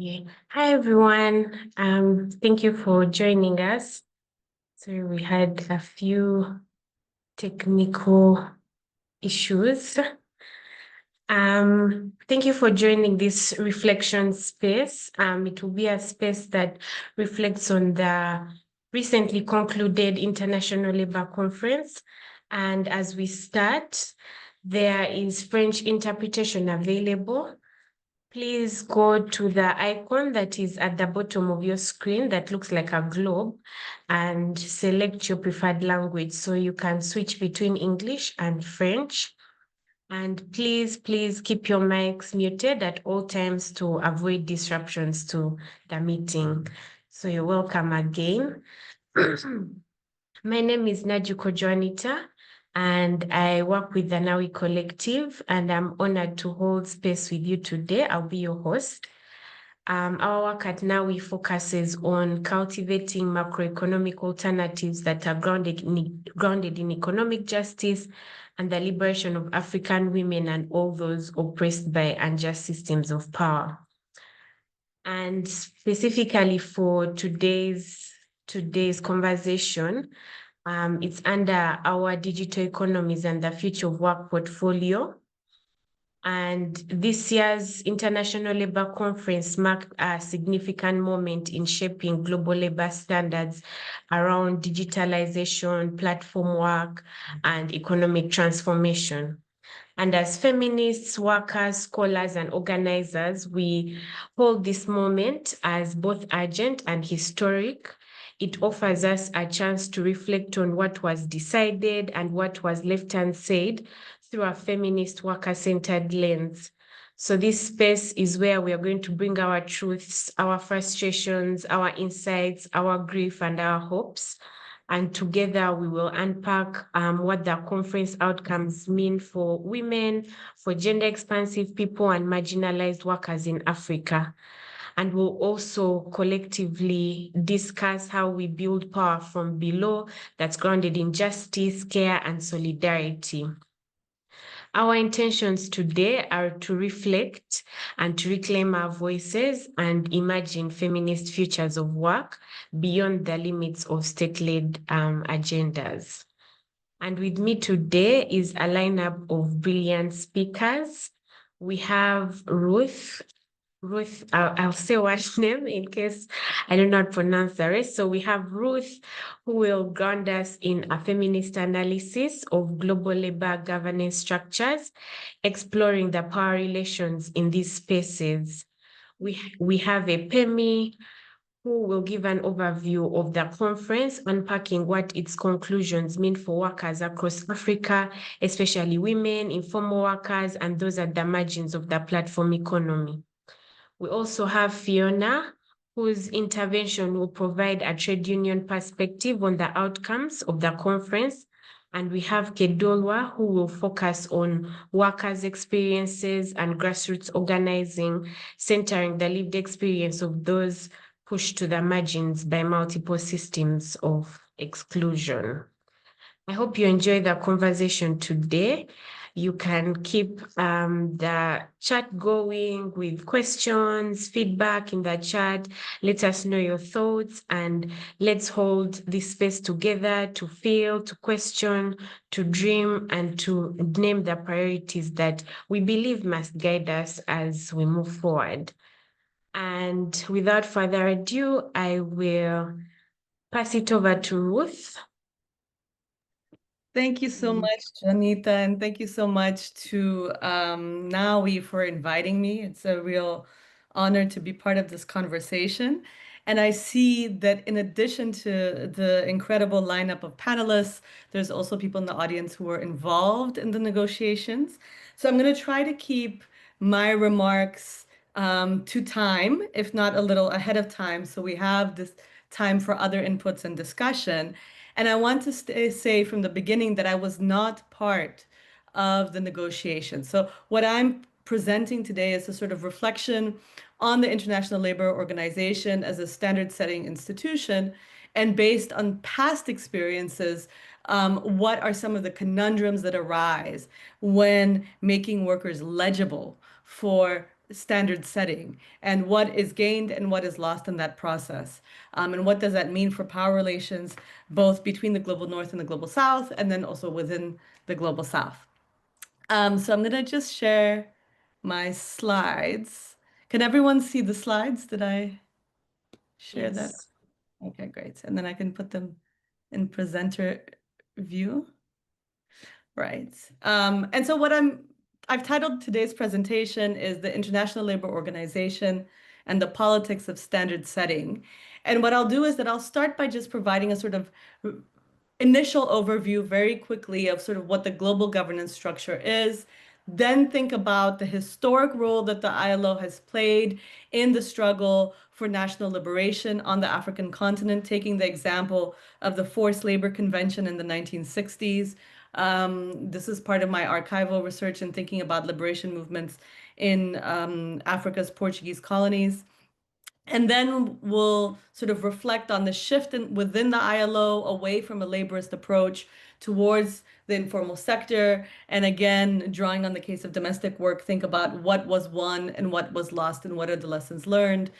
Yeah. Hi, everyone. Thank you for joining us. So we had a few technical issues. Thank you for joining this reflection space. It will be a space that reflects on the recently concluded International Labour Conference. And as we start, there is French interpretation available. Please go to the icon that is at the bottom of your screen that looks like a globe and select your preferred language so you can switch between English and French. And please keep your mics muted at all times to avoid disruptions to the meeting. So you're welcome again. My name is Najjuko Joanita, and I work with the Nawi Collective, and I'm honored to hold space with you today. I'll be your host. Our work at Nawi focuses on cultivating macroeconomic alternatives that are grounded in economic justice and the liberation of African women and all those oppressed by unjust systems of power. And specifically for today's conversation, it's under our digital economies and the future of work portfolio. And this year's International Labour Conference marked a significant moment in shaping global labour standards around digitalisation, platform work, and economic transformation. And as feminists, workers, scholars, and organisers, we hold this moment as both urgent and historic. It offers us a chance to reflect on what was decided and what was left unsaid through a feminist worker-centered lens. So this space is where we are going to bring our truths, our frustrations, our insights, our grief, and our hopes. And together we will unpack what the conference outcomes mean for women, for gender-expansive people, and marginalized workers in Africa. And we'll also collectively discuss how we build power from below that's grounded in justice, care, and solidarity. Our intentions today are to reflect and to reclaim our voices and imagine feminist futures of work beyond the limits of state-led agendas. And with me today is a lineup of brilliant speakers. We have Ruth, I'll say one name in case I do not pronounce the rest. So we have Ruth, who will ground us in a feminist analysis of global labor governance structures, exploring the power relations in these spaces. We have a Pemi, who will give an overview of the conference, unpacking what its conclusions mean for workers across Africa, especially women, informal workers, and those at the margins of the platform economy. We also have Fiona, whose intervention will provide a trade union perspective on the outcomes of the conference. And we have Kedolwa, who will focus on workers' experiences and grassroots organizing, centering the lived experience of those pushed to the margins by multiple systems of exclusion. I hope you enjoy the conversation today. You can keep the chat going with questions, feedback in the chat. Let us know your thoughts, and let's hold this space together to feel, to question, to dream, and to name the priorities that we believe must guide us as we move forward. And without further ado, I will pass it over to Ruth. Thank you so much, Joanita, and thank you so much to Nawi for inviting me. It's a real honor to be part of this conversation. And I see that in addition to the incredible lineup of panelists, there's also people in the audience who are involved in the negotiations. So I'm going to try to keep my remarks to time, if not a little ahead of time, so we have this time for other inputs and discussion. And I want to say from the beginning that I was not part of the negotiation. So what I'm presenting today is a sort of reflection on the International Labour Organization as a standard-setting institution, and based on past experiences, what are some of the conundrums that arise when making workers legible for standard setting and what is gained and what is lost in that process. And what does that mean for power relations, both between the global north and the global south, and then also within the global south. So I'm going to just share my slides. Can everyone see the slides? Did I share that? Yes. Okay, great. And then I can put them in presenter view. Right. And so I've titled today's presentation is the International Labor Organization and the Politics of Standard Setting. And what I'll do is that I'll start by just providing a sort of initial overview very quickly of sort of what the global governance structure is, then think about the historic role that the ILO has played in the struggle for national liberation on the African continent, taking the example of the Forced Labor Convention in the 1960s. This is part of my archival research and thinking about liberation movements in Africa's Portuguese colonies. And then we'll sort of reflect on the shift within the ILO away from a laborist approach towards the informal sector. And again, drawing on the case of domestic work, think about what was won and what was lost and what are the lessons learned.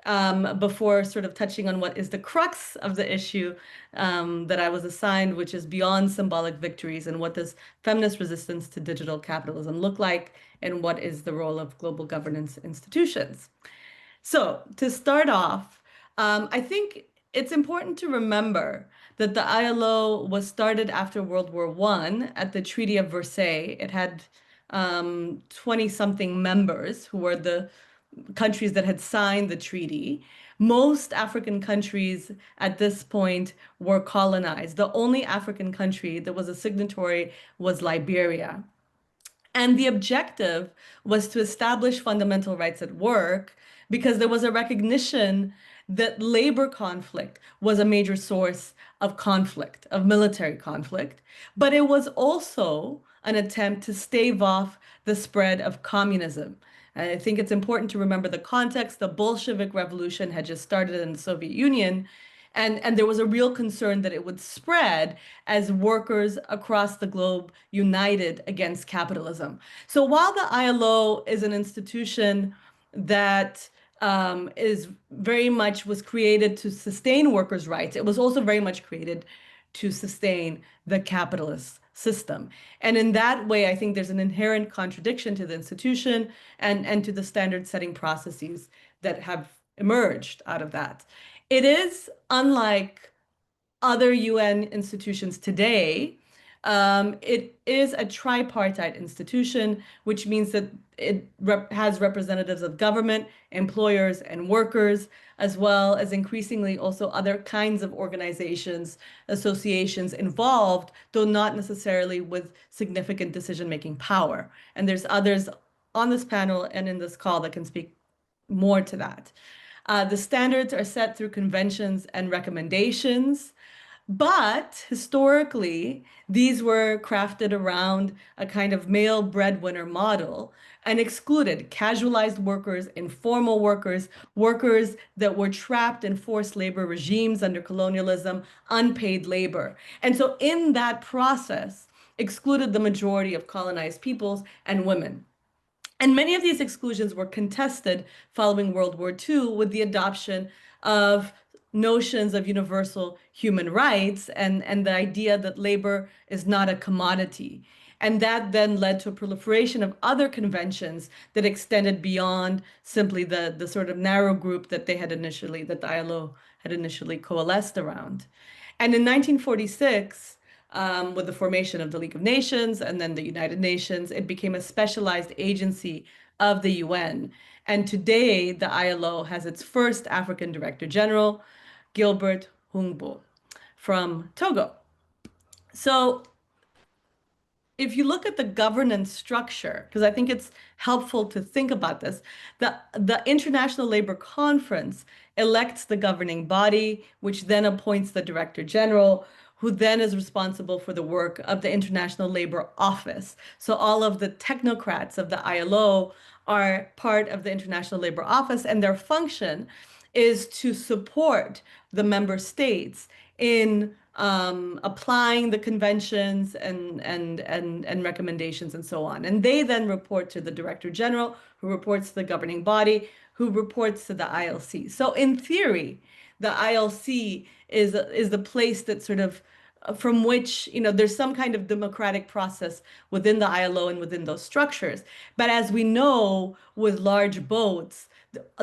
Before sort of touching on what is the crux of the issue that I was assigned, which is beyond symbolic victories, and what does feminist resistance to digital capitalism look like, and what is the role of global governance institutions. So to start off, I think it's important to remember that the ILO was started after World War I at the Treaty of Versailles. It had 20-something members who were the countries that had signed the treaty. Most African countries at this point were colonized. The only African country that was a signatory was Liberia. And the objective was to establish fundamental rights at work because there was a recognition that labor conflict was a major source of conflict, of military conflict. But it was also an attempt to stave off the spread of communism. And I think it's important to remember the context. The Bolshevik Revolution had just started in the Soviet Union. And there was a real concern that it would spread as workers across the globe united against capitalism. So while the ILO is an institution that is very much was created to sustain workers' rights, it was also very much created to sustain the capitalist system. And in that way, I think there's an inherent contradiction to the institution and to the standard setting processes that have emerged out of that. It is unlike other UN institutions today. It is a tripartite institution, which means that it has representatives of government, employers, and workers, as well as increasingly also other kinds of organizations, associations involved, though not necessarily with significant decision-making power. And there's others on this panel and in this call that can speak more to that. The standards are set through conventions and recommendations, but historically, these were crafted around a kind of male breadwinner model and excluded casualized workers, informal workers, workers that were trapped in forced labor regimes under colonialism, unpaid labor. And so in that process, excluded the majority of colonized peoples and women. And many of these exclusions were contested following World War II with the adoption of notions of universal human rights and the idea that labor is not a commodity. And that then led to a proliferation of other conventions that extended beyond simply the sort of narrow group that that the ILO had initially coalesced around. And in 1946, with the formation of the League of Nations and then the United Nations, it became a specialized agency of the UN. And today, the ILO has its first African Director General, Gilbert Hungbo from Togo. So if you look at the governance structure, because I think it's helpful to think about this, the International Labor Conference elects the governing body, which then appoints the Director General, who then is responsible for the work of the International Labor Office. So all of the technocrats of the ILO are part of the International Labor Office, and their function is to support the member states in applying the conventions and recommendations and so on. And they then report to the Director General, who reports to the governing body, who reports to the ILC. So in theory, the ILC is the place that sort of from which, there's some kind of democratic process within the ILO and within those structures. But as we know, with large boats,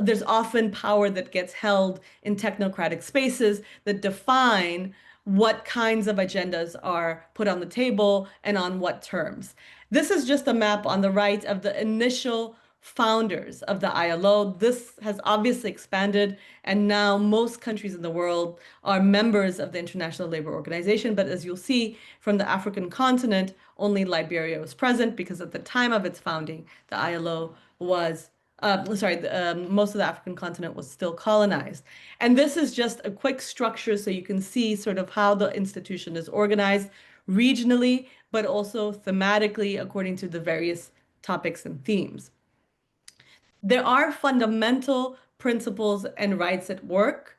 there's often power that gets held in technocratic spaces that define what kinds of agendas are put on the table and on what terms. This is just a map on the right of the initial founders of the ILO. This has obviously expanded, and now most countries in the world are members of the International Labour Organization. But as you'll see from the African continent, only Liberia was present because at the time of its founding, the ILO was most of the African continent was still colonized. And this is just a quick structure so you can see sort of how the institution is organized regionally, but also thematically according to the various topics and themes. There are fundamental principles and rights at work.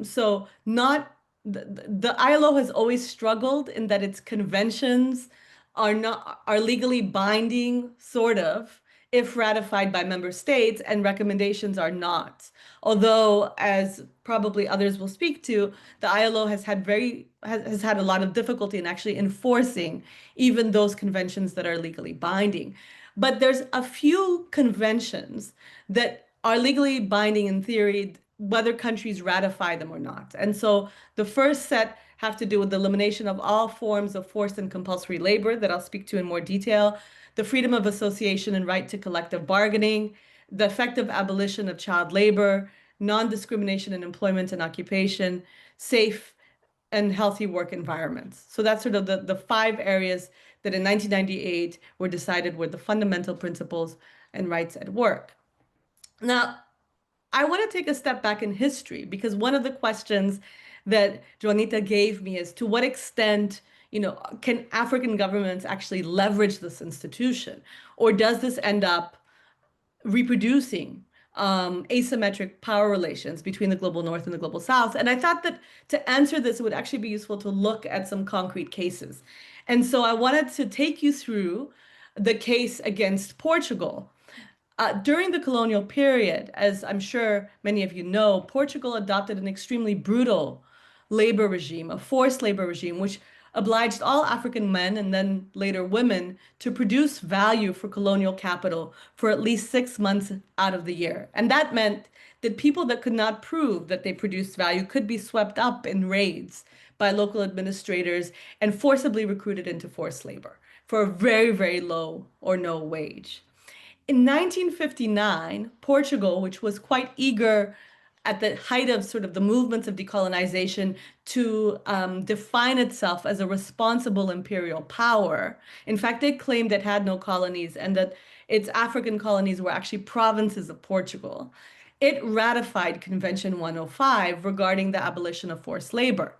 So not the ILO has always struggled in that its conventions are legally binding, sort of, if ratified by member states, and recommendations are not. Although, as probably others will speak to, the ILO has had a lot of difficulty in actually enforcing even those conventions that are legally binding. But there's a few conventions that are legally binding in theory, whether countries ratify them or not. And so the first set have to do with the elimination of all forms of forced and compulsory labor that I'll speak to in more detail, the freedom of association and right to collective bargaining, the effective abolition of child labor, non-discrimination in employment and occupation, safe and healthy work environments. So that's sort of the 5 areas that in 1998 were decided were the fundamental principles and rights at work. Now, I want to take a step back in history because one of the questions that Joanita gave me is to what extent, can African governments actually leverage this institution? Or does this end up reproducing asymmetric power relations between the global north and the global south? And I thought that to answer this, it would actually be useful to look at some concrete cases. And so I wanted to take you through the case against Portugal. During the colonial period, as I'm sure many of you know, Portugal adopted an extremely brutal labor regime, a forced labor regime, which obliged all African men and then later women to produce value for colonial capital for at least 6 months out of the year. And that meant that people that could not prove that they produced value could be swept up in raids by local administrators and forcibly recruited into forced labor for a very, very low or no wage. In 1959, Portugal, which was quite eager at the height of sort of the movements of decolonization to define itself as a responsible imperial power. In fact, they claimed it had no colonies and that its African colonies were actually provinces of Portugal. It ratified Convention 105 regarding the abolition of forced labor.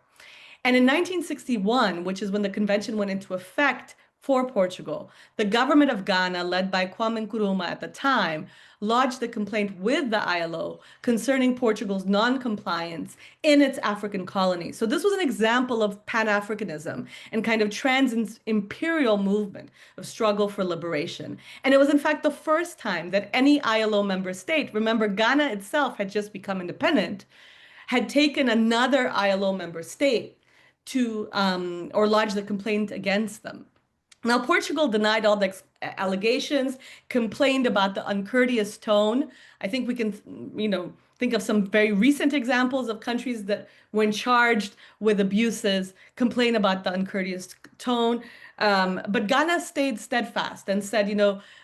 And in 1961, which is when the convention went into effect for Portugal, the government of Ghana, led by Kwame Nkrumah at the time, lodged a complaint with the ILO concerning Portugal's non-compliance in its African colonies. So this was an example of Pan-Africanism and kind of trans-imperial movement of struggle for liberation. And it was in fact the first time that any ILO member state, remember Ghana itself had just become independent, had taken another ILO member state to or lodged a complaint against them. Now, Portugal denied all the allegations, complained about the uncourteous tone. I think we can, think of some very recent examples of countries that, when charged with abuses, complain about the uncourteous tone. But Ghana stayed steadfast and said,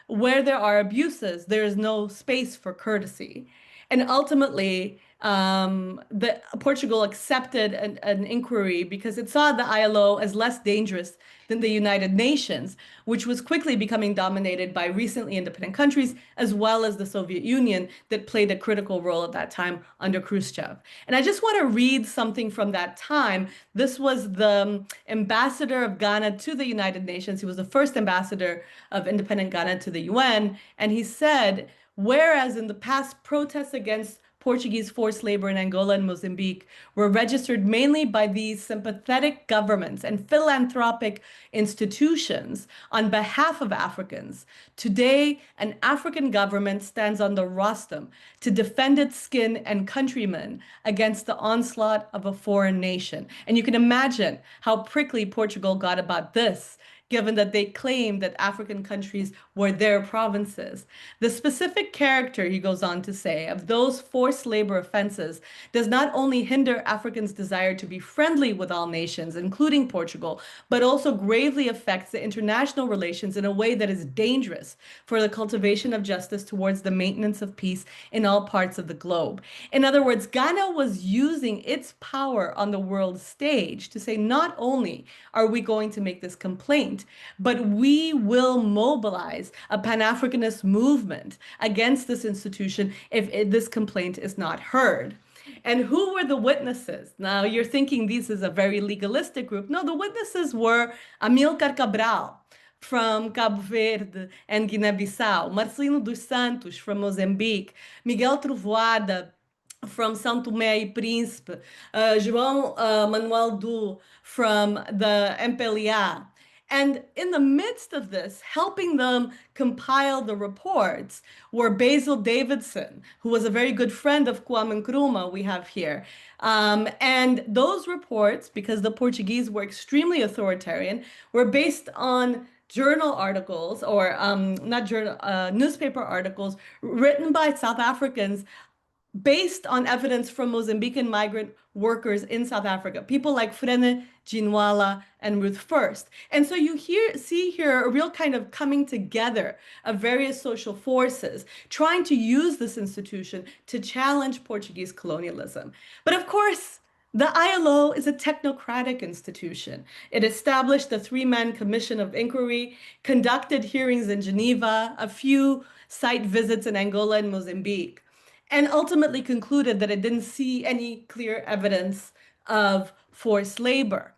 where there are abuses, there is no space for courtesy. And ultimately, Portugal accepted an inquiry because it saw the ILO as less dangerous than the United Nations, which was quickly becoming dominated by recently independent countries, as well as the Soviet Union that played a critical role at that time under Khrushchev. And I just want to read something from that time. This was the ambassador of Ghana to the United Nations. He was the first ambassador of independent Ghana to the UN. And he said, whereas in the past, protests against Portuguese forced labor in Angola and Mozambique were registered mainly by these sympathetic governments and philanthropic institutions on behalf of Africans. Today, an African government stands on the rostrum to defend its skin and countrymen against the onslaught of a foreign nation. And you can imagine how prickly Portugal got about this, given that they claimed that African countries were their provinces. The specific character, he goes on to say, of those forced labor offenses does not only hinder Africans' desire to be friendly with all nations, including Portugal, but also gravely affects the international relations in a way that is dangerous for the cultivation of justice towards the maintenance of peace in all parts of the globe. In other words, Ghana was using its power on the world stage to say, not only are we going to make this complaint, but we will mobilize a Pan-Africanist movement against this institution if this complaint is not heard. And who were the witnesses? Now you're thinking this is a very legalistic group. No, the witnesses were Amilcar Cabral from Cabo Verde and Guiné-Bissau, Marcelino dos Santos from Mozambique, Miguel Trovoada from São Tomé e Príncipe, João Manuel Du from the MPLA. And in the midst of this, helping them compile the reports were Basil Davidson, who was a very good friend of Kwame Nkrumah we have here. And those reports, because the Portuguese were extremely authoritarian, were based on journal articles or not journal, newspaper articles written by South Africans based on evidence from Mozambican migrant workers in South Africa, people like Frene Ginwala and Ruth First. And so you see here a real kind of coming together of various social forces trying to use this institution to challenge Portuguese colonialism. But of course, the ILO is a technocratic institution. It established a three-man commission of inquiry, conducted hearings in Geneva, a few site visits in Angola and Mozambique, and ultimately concluded that it didn't see any clear evidence of forced labor.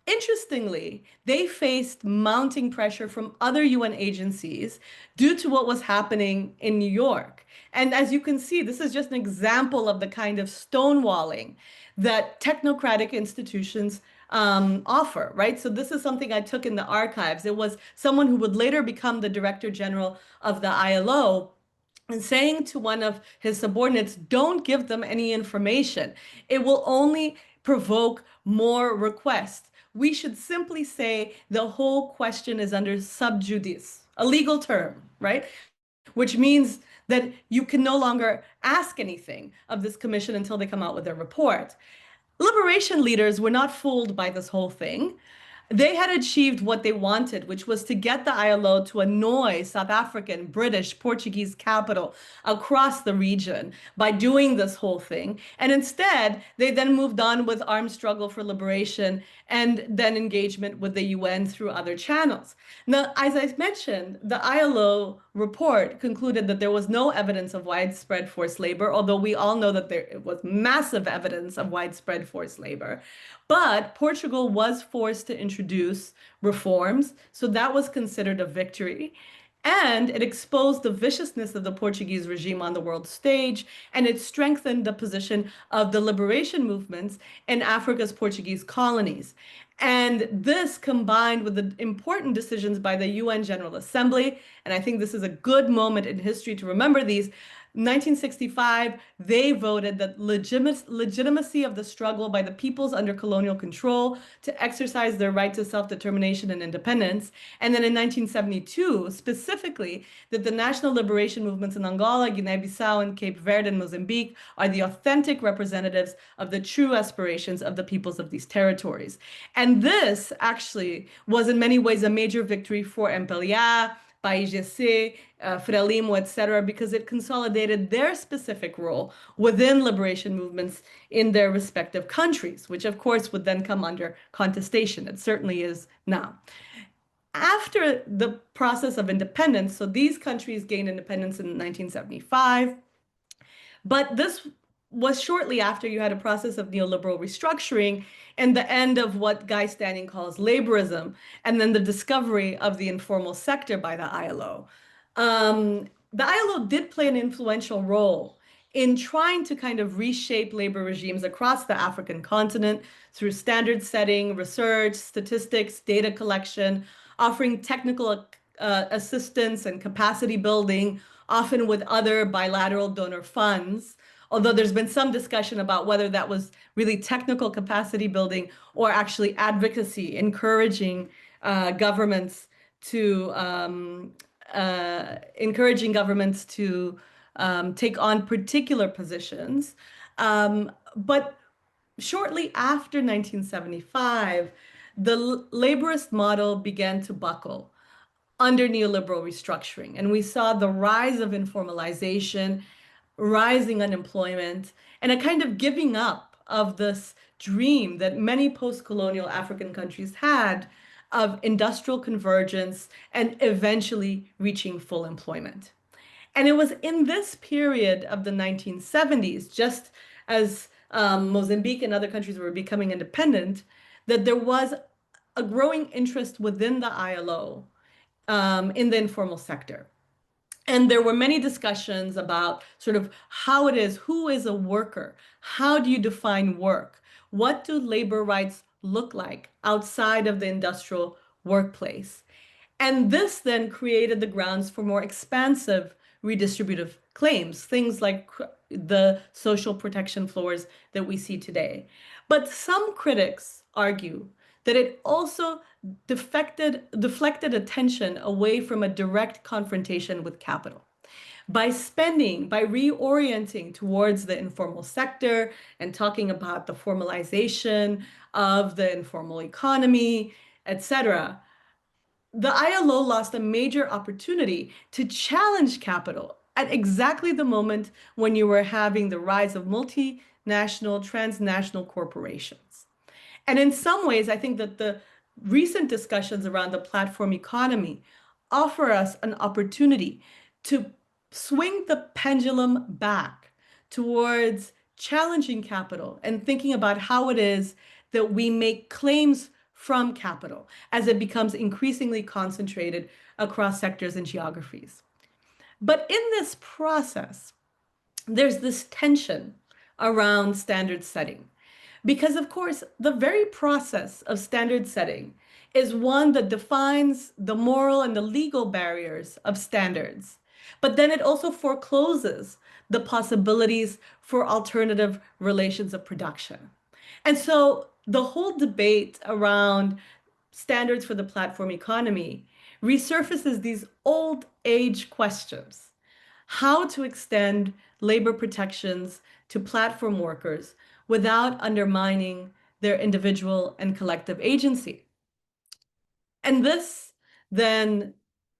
Interestingly, they faced mounting pressure from other UN agencies due to what was happening in New York. And as you can see, this is just an example of the kind of stonewalling that technocratic institutions offer, right? So this is something I took in the archives. It was someone who would later become the Director General of the ILO, and saying to one of his subordinates, don't give them any information. It will only provoke more requests. We should simply say the whole question is under sub judice, a legal term, right? Which means that you can no longer ask anything of this commission until they come out with their report. Liberation leaders were not fooled by this whole thing. They had achieved what they wanted, which was to get the ILO to annoy South African, British, Portuguese capital across the region by doing this whole thing. And instead, they then moved on with armed struggle for liberation and then engagement with the UN through other channels. Now, as I mentioned, the ILO report concluded that there was no evidence of widespread forced labor, although we all know that there was massive evidence of widespread forced labor. But Portugal was forced to introduce reforms, so that was considered a victory. And it exposed the viciousness of the Portuguese regime on the world stage, and it strengthened the position of the liberation movements in Africa's Portuguese colonies. And this combined with the important decisions by the UN General Assembly, and I think this is a good moment in history to remember these. 1965, they voted that legitimacy of the struggle by the peoples under colonial control to exercise their right to self-determination and independence. And then in 1972, specifically, that the national liberation movements in Angola, Guinea-Bissau, and Cape Verde and Mozambique are the authentic representatives of the true aspirations of the peoples of these territories. And this actually was in many ways a major victory for MPLA, PAIGC, Frelimo, etc., because it consolidated their specific role within liberation movements in their respective countries, which of course would then come under contestation. It certainly is now. After the process of independence, so these countries gained independence in 1975, but this was shortly after you had a process of neoliberal restructuring and the end of what Guy Standing calls laborism, and then the discovery of the informal sector by the ILO. The ILO did play an influential role in trying to kind of reshape labor regimes across the African continent through standard setting, research, statistics, data collection, offering technical assistance and capacity building, often with other bilateral donor funds. Although there's been some discussion about whether that was really technical capacity building or actually advocacy, encouraging governments to take on particular positions. But shortly after 1975, the laborist model began to buckle under neoliberal restructuring. And we saw the rise of informalization, rising unemployment, and a kind of giving up of this dream that many post-colonial African countries had of industrial convergence and eventually reaching full employment. And it was in this period of the 1970s, just as Mozambique and other countries were becoming independent, that there was a growing interest within the ILO in the informal sector. And there were many discussions about sort of how it is, who is a worker? How do you define work? What do labor rights look like outside of the industrial workplace? And this then created the grounds for more expansive redistributive claims, things like the social protection floors that we see today. But some critics argue that it also deflected attention away from a direct confrontation with capital. By reorienting towards the informal sector and talking about the formalization of the informal economy, etc., the ILO lost a major opportunity to challenge capital at exactly the moment when you were having the rise of multinational, transnational corporations. And in some ways, I think that the recent discussions around the platform economy offer us an opportunity to swing the pendulum back towards challenging capital and thinking about how it is that we make claims from capital as it becomes increasingly concentrated across sectors and geographies. But in this process, there's this tension around standard setting. Because, of course, the very process of standard setting is one that defines the moral and the legal barriers of standards. But then it also forecloses the possibilities for alternative relations of production. And so the whole debate around standards for the platform economy resurfaces these old age questions. How to extend labor protections to platform workers without undermining their individual and collective agency. And this then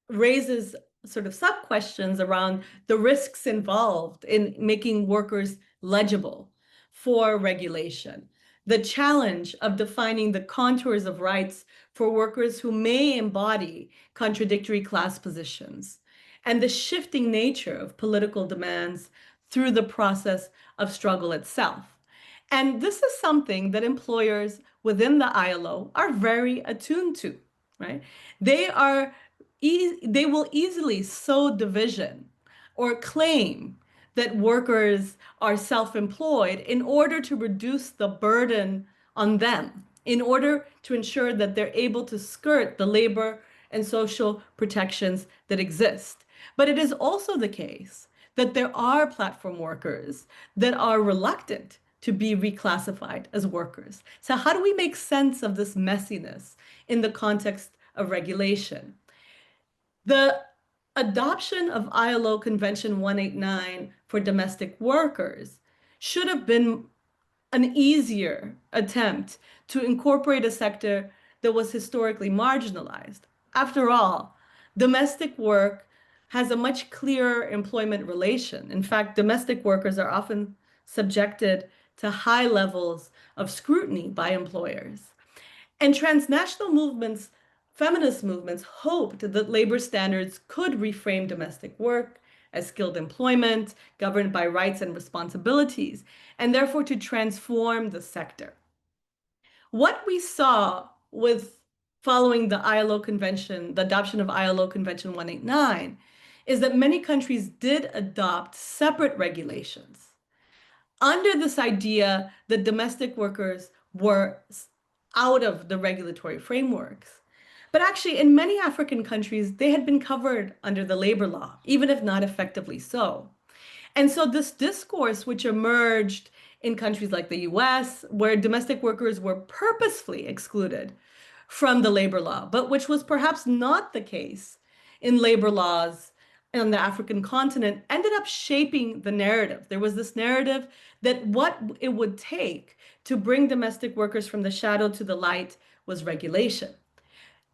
raises sort of sub-questions around the risks involved in making workers legible for regulation, the challenge of defining the contours of rights for workers who may embody contradictory class positions, and the shifting nature of political demands through the process of struggle itself. And this is something that employers within the ILO are very attuned to, right? They will easily sow division or claim that workers are self-employed in order to reduce the burden on them, in order to ensure that they're able to skirt the labor and social protections that exist. But it is also the case that there are platform workers that are reluctant to be reclassified as workers. So how do we make sense of this messiness in the context of regulation? The adoption of ILO Convention 189 for domestic workers should have been an easier attempt to incorporate a sector that was historically marginalized. After all, domestic work has a much clearer employment relation. In fact, domestic workers are often subjected to high levels of scrutiny by employers. And transnational movements, feminist movements, hoped that labor standards could reframe domestic work as skilled employment governed by rights and responsibilities, and therefore to transform the sector. What we saw with following the ILO convention, the adoption of ILO Convention 189, is that many countries did adopt separate regulations under this idea that domestic workers were out of the regulatory frameworks. But actually, in many African countries, they had been covered under the labor law, even if not effectively so. And so this discourse, which emerged in countries like the US, where domestic workers were purposefully excluded from the labor law, but which was perhaps not the case in labor laws on the African continent, ended up shaping the narrative. There was this narrative that what it would take to bring domestic workers from the shadow to the light was regulation.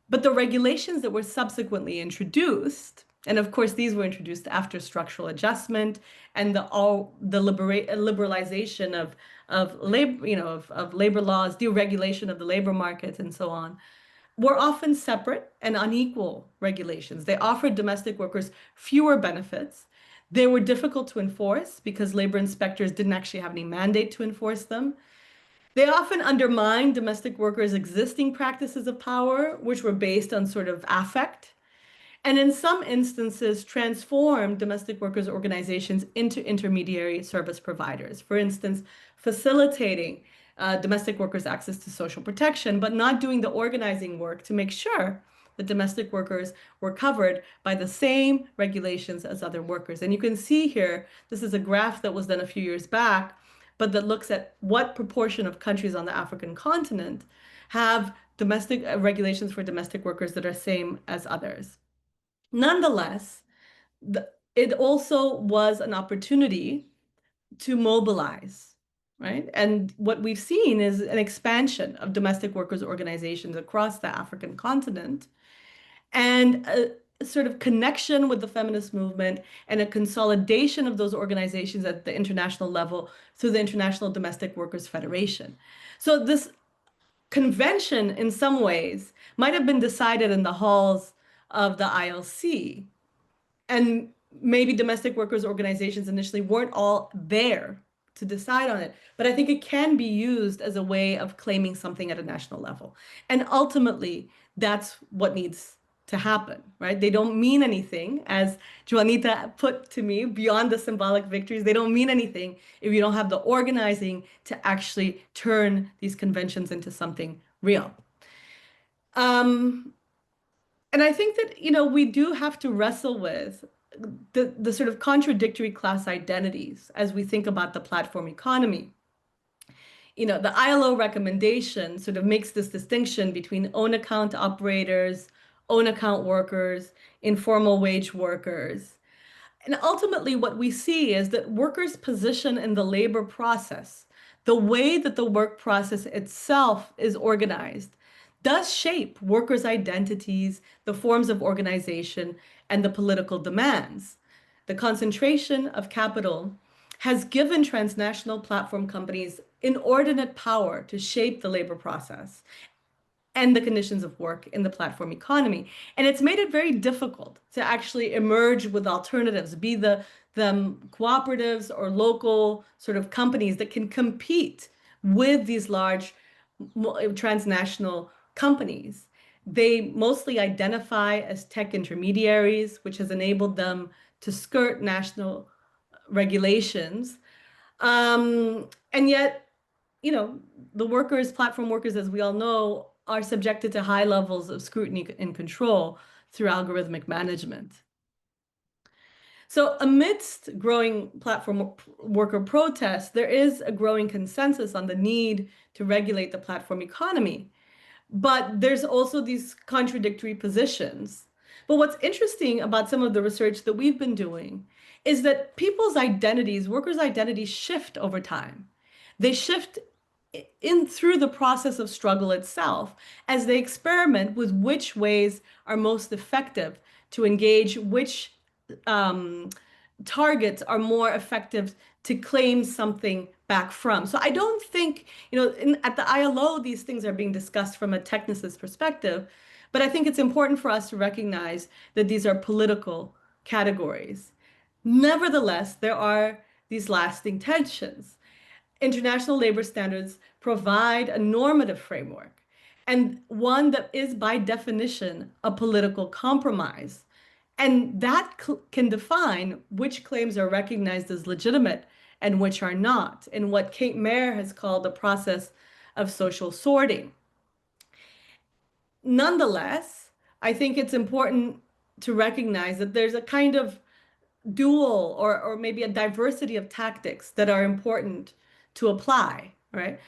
But the regulations that were subsequently introduced, and of course these were introduced after structural adjustment and the liberalization of labor, of labor laws, deregulation of the labor market, and so on, were often separate and unequal regulations. They offered domestic workers fewer benefits. They were difficult to enforce because labor inspectors didn't actually have any mandate to enforce them. They often undermined domestic workers' existing practices of power, which were based on sort of affect, and in some instances transformed domestic workers' organizations into intermediary service providers. For instance, facilitating domestic workers' access to social protection, but not doing the organizing work to make sure that domestic workers were covered by the same regulations as other workers. And you can see here, this is a graph that was done a few years back, but that looks at what proportion of countries on the African continent have domestic regulations for domestic workers that are same as others. Nonetheless, it also was an opportunity to mobilize, right? And what we've seen is an expansion of domestic workers organizations across the African continent and a sort of connection with the feminist movement and a consolidation of those organizations at the international level through the International Domestic Workers Federation. So this convention, in some ways, might have been decided in the halls of the ILC, and maybe domestic workers organizations initially weren't all there to decide on it, but I think it can be used as a way of claiming something at a national level. And ultimately, that's what needs to happen, right? They don't mean anything, as Joanita put to me, beyond the symbolic victories. They don't mean anything if you don't have the organizing to actually turn these conventions into something real. And I think that, we do have to wrestle with the sort of contradictory class identities as we think about the platform economy. The ILO recommendation sort of makes this distinction between own account operators, own account workers, informal wage workers. And ultimately, what we see is that workers' position in the labor process, the way that the work process itself is organized, does shape workers' identities, the forms of organization, and the political demands. The concentration of capital has given transnational platform companies inordinate power to shape the labor process and the conditions of work in the platform economy. And it's made it very difficult to actually emerge with alternatives, be them cooperatives or local sort of companies that can compete with these large transnational companies. They mostly identify as tech intermediaries, which has enabled them to skirt national regulations. And yet, the workers, platform workers, as we all know, are subjected to high levels of scrutiny and control through algorithmic management. So amidst growing platform worker protests, there is a growing consensus on the need to regulate the platform economy. But there's also these contradictory positions. But what's interesting about some of the research that we've been doing is that people's identities, workers' identities shift over time. They shift in through the process of struggle itself as they experiment with which ways are most effective to engage, which targets are more effective to claim something back from. So I don't think, at the ILO, these things are being discussed from a technicist perspective, but I think it's important for us to recognize that these are political categories. Nevertheless, there are these lasting tensions. International labor standards provide a normative framework, and one that is by definition a political compromise. And that can define which claims are recognized as legitimate and which are not, in what Kate Mayer has called the process of social sorting. Nonetheless, I think it's important to recognize that there's a kind of dual or maybe a diversity of tactics that are important to apply, right?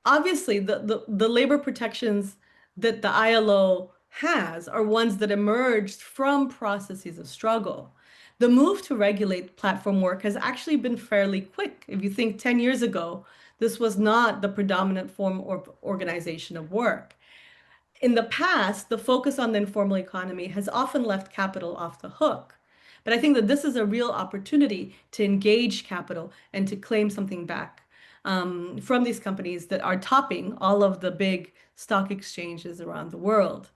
Obviously, the labor protections that the ILO has are ones that emerged from processes of struggle. The move to regulate platform work has actually been fairly quick. If you think 10 years ago, this was not the predominant form of organization of work. In the past, the focus on the informal economy has often left capital off the hook. But I think that this is a real opportunity to engage capital and to claim something back from these companies that are topping all of the big stock exchanges around the world.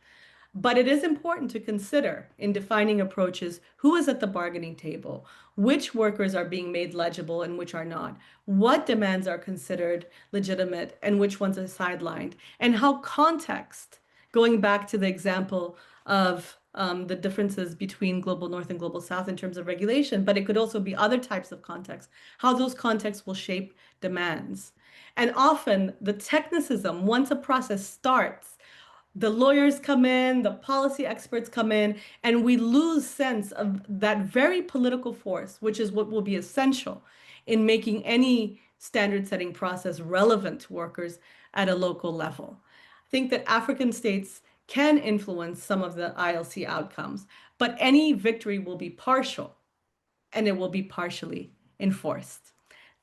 But it is important to consider in defining approaches who is at the bargaining table, which workers are being made legible and which are not, what demands are considered legitimate and which ones are sidelined, and how context, going back to the example of the differences between global north and global south in terms of regulation, but it could also be other types of contexts, how those contexts will shape demands. And often the technicism, once a process starts, the lawyers come in, the policy experts come in, and we lose sense of that very political force, which is what will be essential in making any standard setting process relevant to workers at a local level. I think that African states can influence some of the ILC outcomes, but any victory will be partial and it will be partially enforced.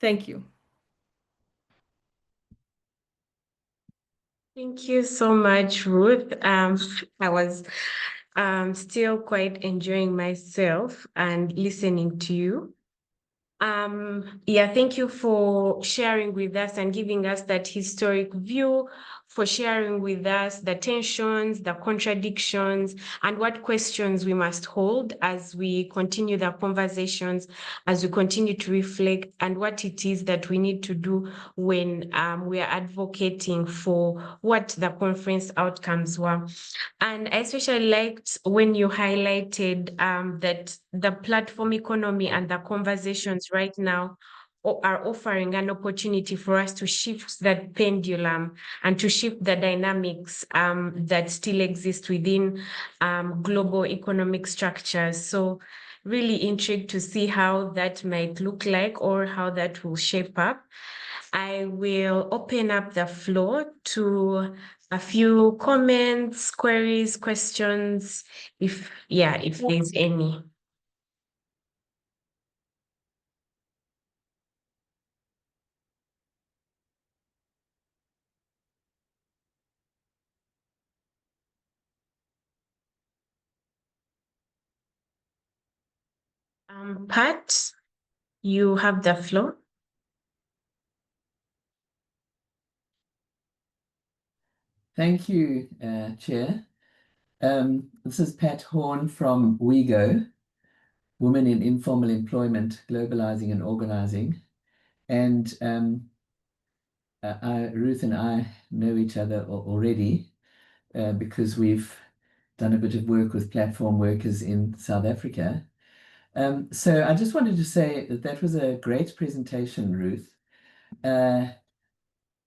Thank you. Thank you so much, Ruth. I was still quite enjoying myself and listening to you. Yeah, thank you for sharing with us and giving us that historic view, for sharing with us the tensions, the contradictions, and what questions we must hold as we continue the conversations, as we continue to reflect, and what it is that we need to do when we are advocating for what the conference outcomes were. And I especially liked when you highlighted that the platform economy and the conversations right now are offering an opportunity for us to shift that pendulum and to shift the dynamics that still exist within global economic structures. So really intrigued to see how that might look like or how that will shape up. I will open up the floor to a few comments, queries, questions, if there's any. Pat, you have the floor. Thank you, Chair. This is Pat Horn from WeGo, Women in Informal Employment, Globalizing and Organizing. And Ruth and I know each other already because we've done a bit of work with platform workers in South Africa. So I just wanted to say that that was a great presentation, Ruth.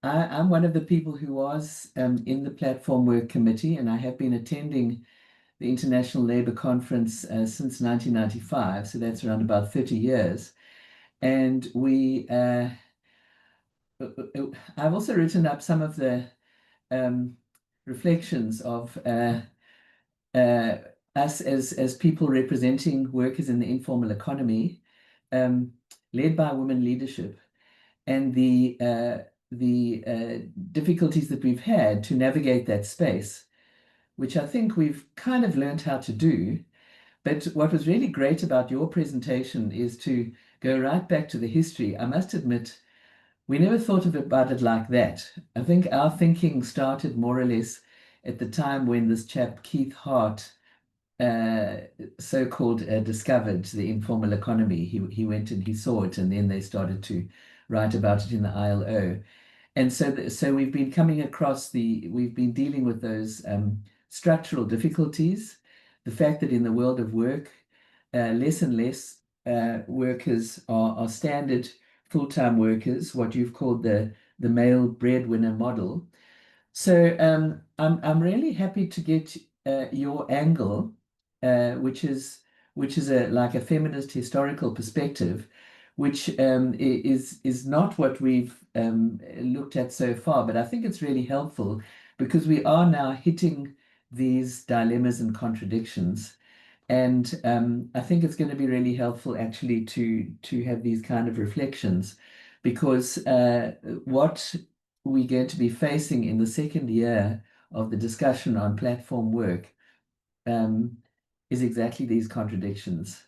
I'm one of the people who was in the Platform Work Committee, and I have been attending the International Labour Conference since 1995, so that's around about 30 years. And I've also written up some of the reflections of us as people representing workers in the informal economy, led by women leadership, and the difficulties that we've had to navigate that space, which I think we've kind of learned how to do. But what was really great about your presentation is to go right back to the history. I must admit, we never thought about it like that. I think our thinking started more or less at the time when this chap, Keith Hart, so-called discovered the informal economy. He went and he saw it, and then they started to write about it in the ILO. And so we've been coming across we've been dealing with those structural difficulties the fact that in the world of work, less and less workers are standard full-time workers, what you've called the male breadwinner model. So I'm really happy to get your angle, which is like a feminist historical perspective, which is not what we've looked at so far, but I think it's really helpful because we are now hitting these dilemmas and contradictions. And I think it's going to be really helpful actually to have these kind of reflections because what we're going to be facing in the second year of the discussion on platform work um, is exactly these contradictions.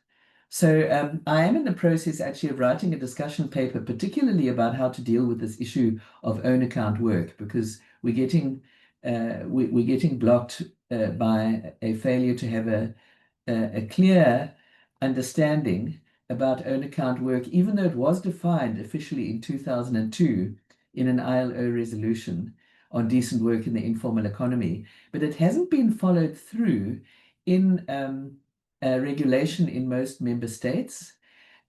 So I am in the process actually of writing a discussion paper, particularly about how to deal with this issue of own account work, because we're getting blocked by a failure to have a clear understanding about own account work, even though it was defined officially in 2002 in an ILO resolution on decent work in the informal economy, but it hasn't been followed through in regulation in most member states.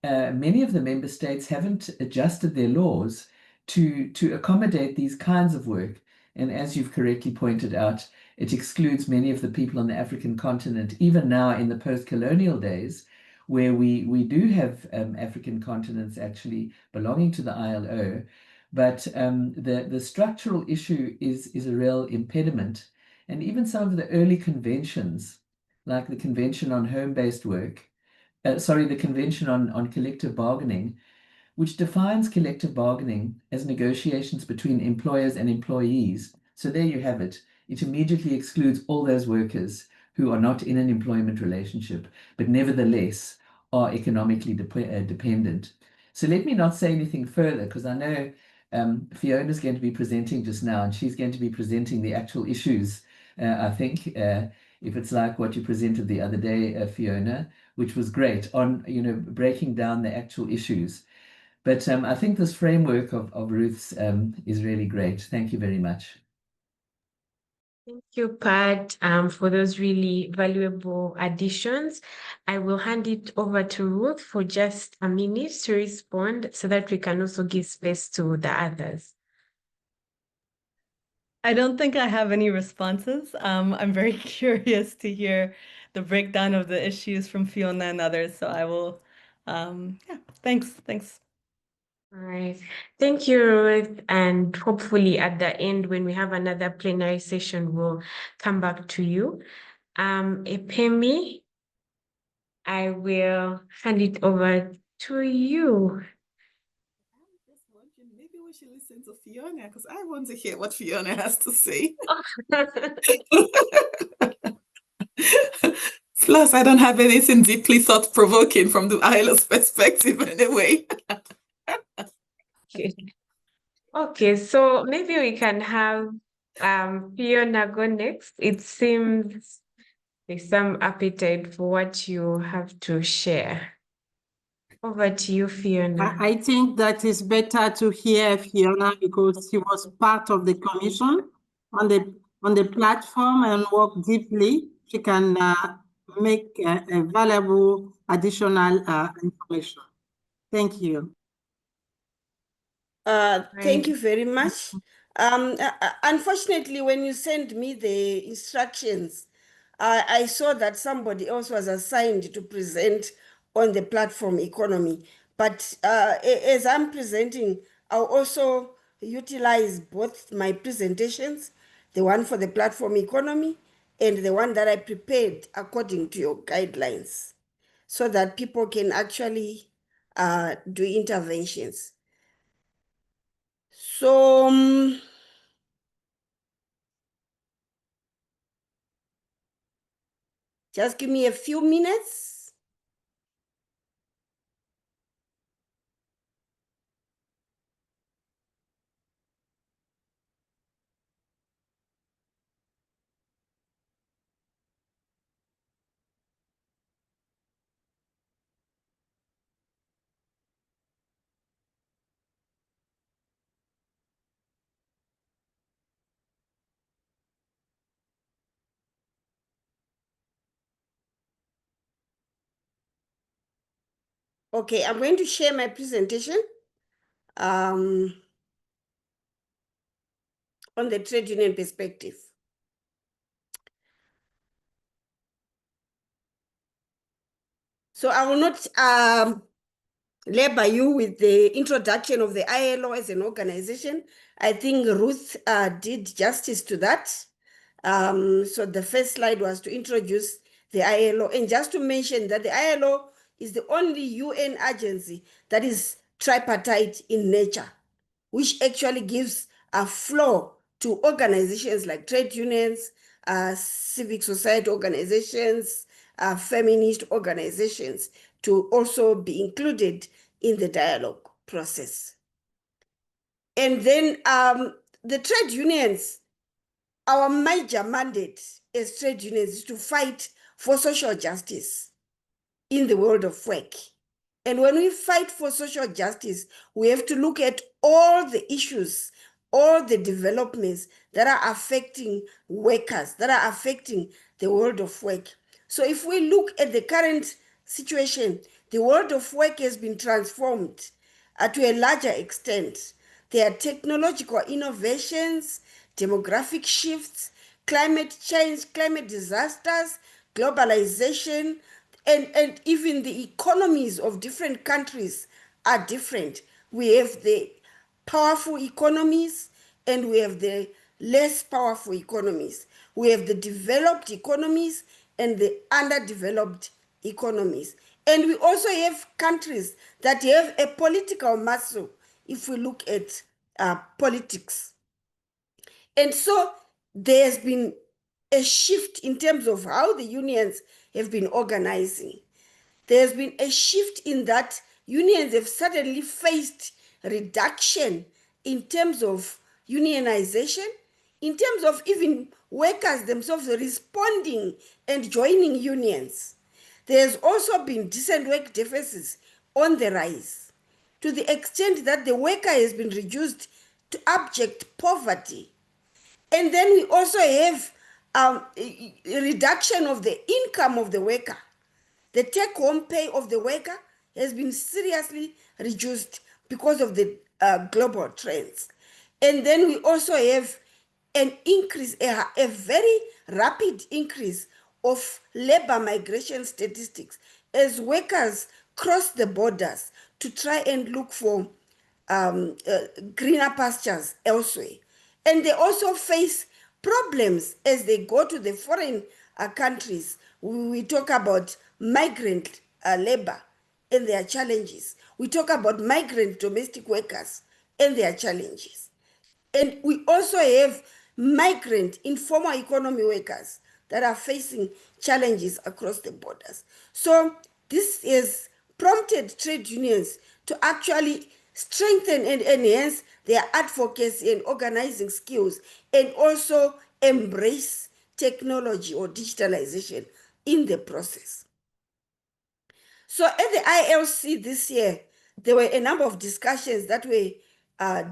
Many of the member states haven't adjusted their laws to accommodate these kinds of work. And as you've correctly pointed out, it excludes many of the people on the African continent, even now in the post-colonial days, where we do have African continents actually belonging to the ILO. But the structural issue is a real impediment. And even some of the early conventions, like the Convention on Home-Based Work, the Convention on Collective Bargaining, which defines collective bargaining as negotiations between employers and employees. So there you have it. It immediately excludes all those workers who are not in an employment relationship, but nevertheless are economically dependent. So let me not say anything further, because I know Fiona's going to be presenting just now, and she's going to be presenting the actual issues, I think, if it's like what you presented the other day, Fiona, which was great on, breaking down the actual issues. But I think this framework of Ruth's is really great. Thank you very much. Thank you, Pat, for those really valuable additions. I will hand it over to Ruth for just a minute to respond so that we can also give space to the others. I don't think I have any responses. I'm very curious to hear the breakdown of the issues from Fiona and others. So I will, yeah, thanks. All right. Thank you, Ruth. And hopefully at the end, when we have another plenary session, we'll come back to you. Epemi, I will hand it over to you. Maybe we should listen to Fiona because I want to hear what Fiona has to say. Plus, I don't have anything deeply thought-provoking from the ILO's perspective anyway. Okay, so maybe we can have Fiona go next. It seems there's some appetite for what you have to share. Over to you, Fiona. I think that is better to hear Fiona because she was part of the commission on the platform and work deeply. She can make a valuable additional information. Thank you. Thank you very much. Unfortunately, when you sent me the instructions, I saw that somebody else was assigned to present on the platform economy. But as I'm presenting, I'll also utilize both my presentations, the one for the platform economy and the one that I prepared according to your guidelines, so that people can actually do interventions. So, just give me a few minutes. Okay, I'm going to share my presentation on the trade union perspective. So I will not labor you with the introduction of the ILO as an organization. I think Ruth did justice to that. So the first slide was to introduce the ILO, and just to mention that the ILO is the only UN agency that is tripartite in nature, which actually gives a floor to organizations like trade unions, civic society organizations, feminist organizations to also be included in the dialogue process. And then the trade unions, our major mandate as trade unions is to fight for social justice in the world of work. And when we fight for social justice, we have to look at all the issues, all the developments that are affecting workers, that are affecting the world of work. So if we look at the current situation, the world of work has been transformed to a larger extent. There are technological innovations, demographic shifts, climate change, climate disasters, globalization, and even the economies of different countries are different. We have the powerful economies and we have the less powerful economies. We have the developed economies and the underdeveloped economies. And we also have countries that have a political muscle if we look at politics. And so there's been a shift in terms of how the unions have been organizing. There's been a shift in that unions have suddenly faced reduction in terms of unionization, in terms of even workers themselves responding and joining unions. There's also been decent work deficits on the rise, to the extent that the worker has been reduced to abject poverty. And then we also have a reduction of the income of the worker. The take-home pay of the worker has been seriously reduced because of the global trends. And then we also have an increase, a very rapid increase of labor migration statistics as workers cross the borders to try and look for greener pastures elsewhere. And they also face problems as they go to the foreign countries. We talk about migrant labor and their challenges. We talk about migrant domestic workers and their challenges. And we also have migrant informal economy workers that are facing challenges across the borders. So this has prompted trade unions to actually strengthen and enhance their advocacy and organizing skills, and also embrace technology or digitalization in the process. So at the ILC this year, there were a number of discussions that were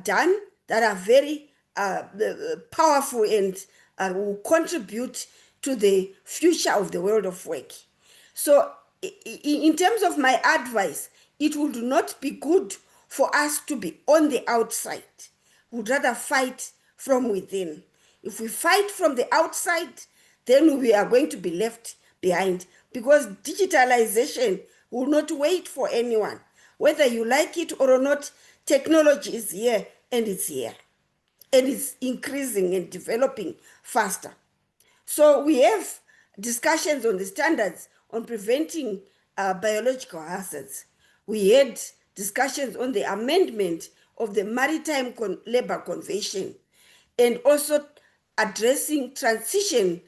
done that are very powerful and will contribute to the future of the world of work. So in terms of my advice, it would not be good for us to be on the outside. We'd rather fight from within. If we fight from the outside, then we are going to be left behind, because digitalization will not wait for anyone. Whether you like it or not, technology is here and it's here. And it's increasing and developing faster. So we have discussions on the standards on preventing biological hazards. We had discussions on the amendment of the Maritime Labor Convention, and also addressing transition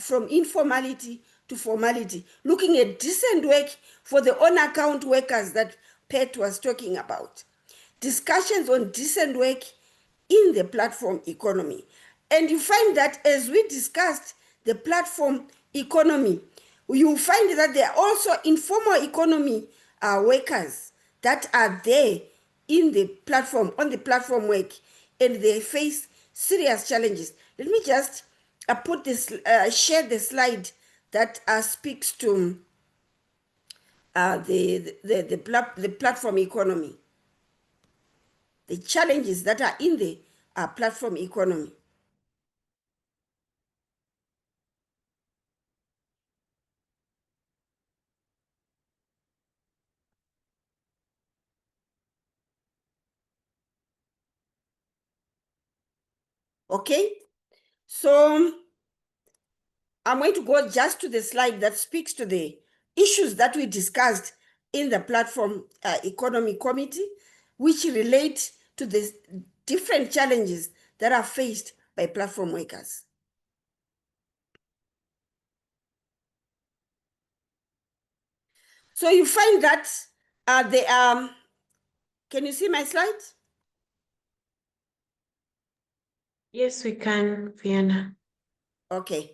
from informality to formality, looking at decent work for the on-account workers that Pat was talking about. Discussions on decent work in the platform economy. And you find that as we discussed the platform economy, you find that there are also informal economy workers that are there in the platform, on the platform work, and they face serious challenges. Let me just put this, share the slide that speaks to the platform economy, the challenges that are in the platform economy. Okay, so I'm going to go just to the slide that speaks to the issues that we discussed in the platform economy committee, which relate to the different challenges that are faced by platform workers. So you find that can you see my slide? Yes, we can, Fiona. Okay.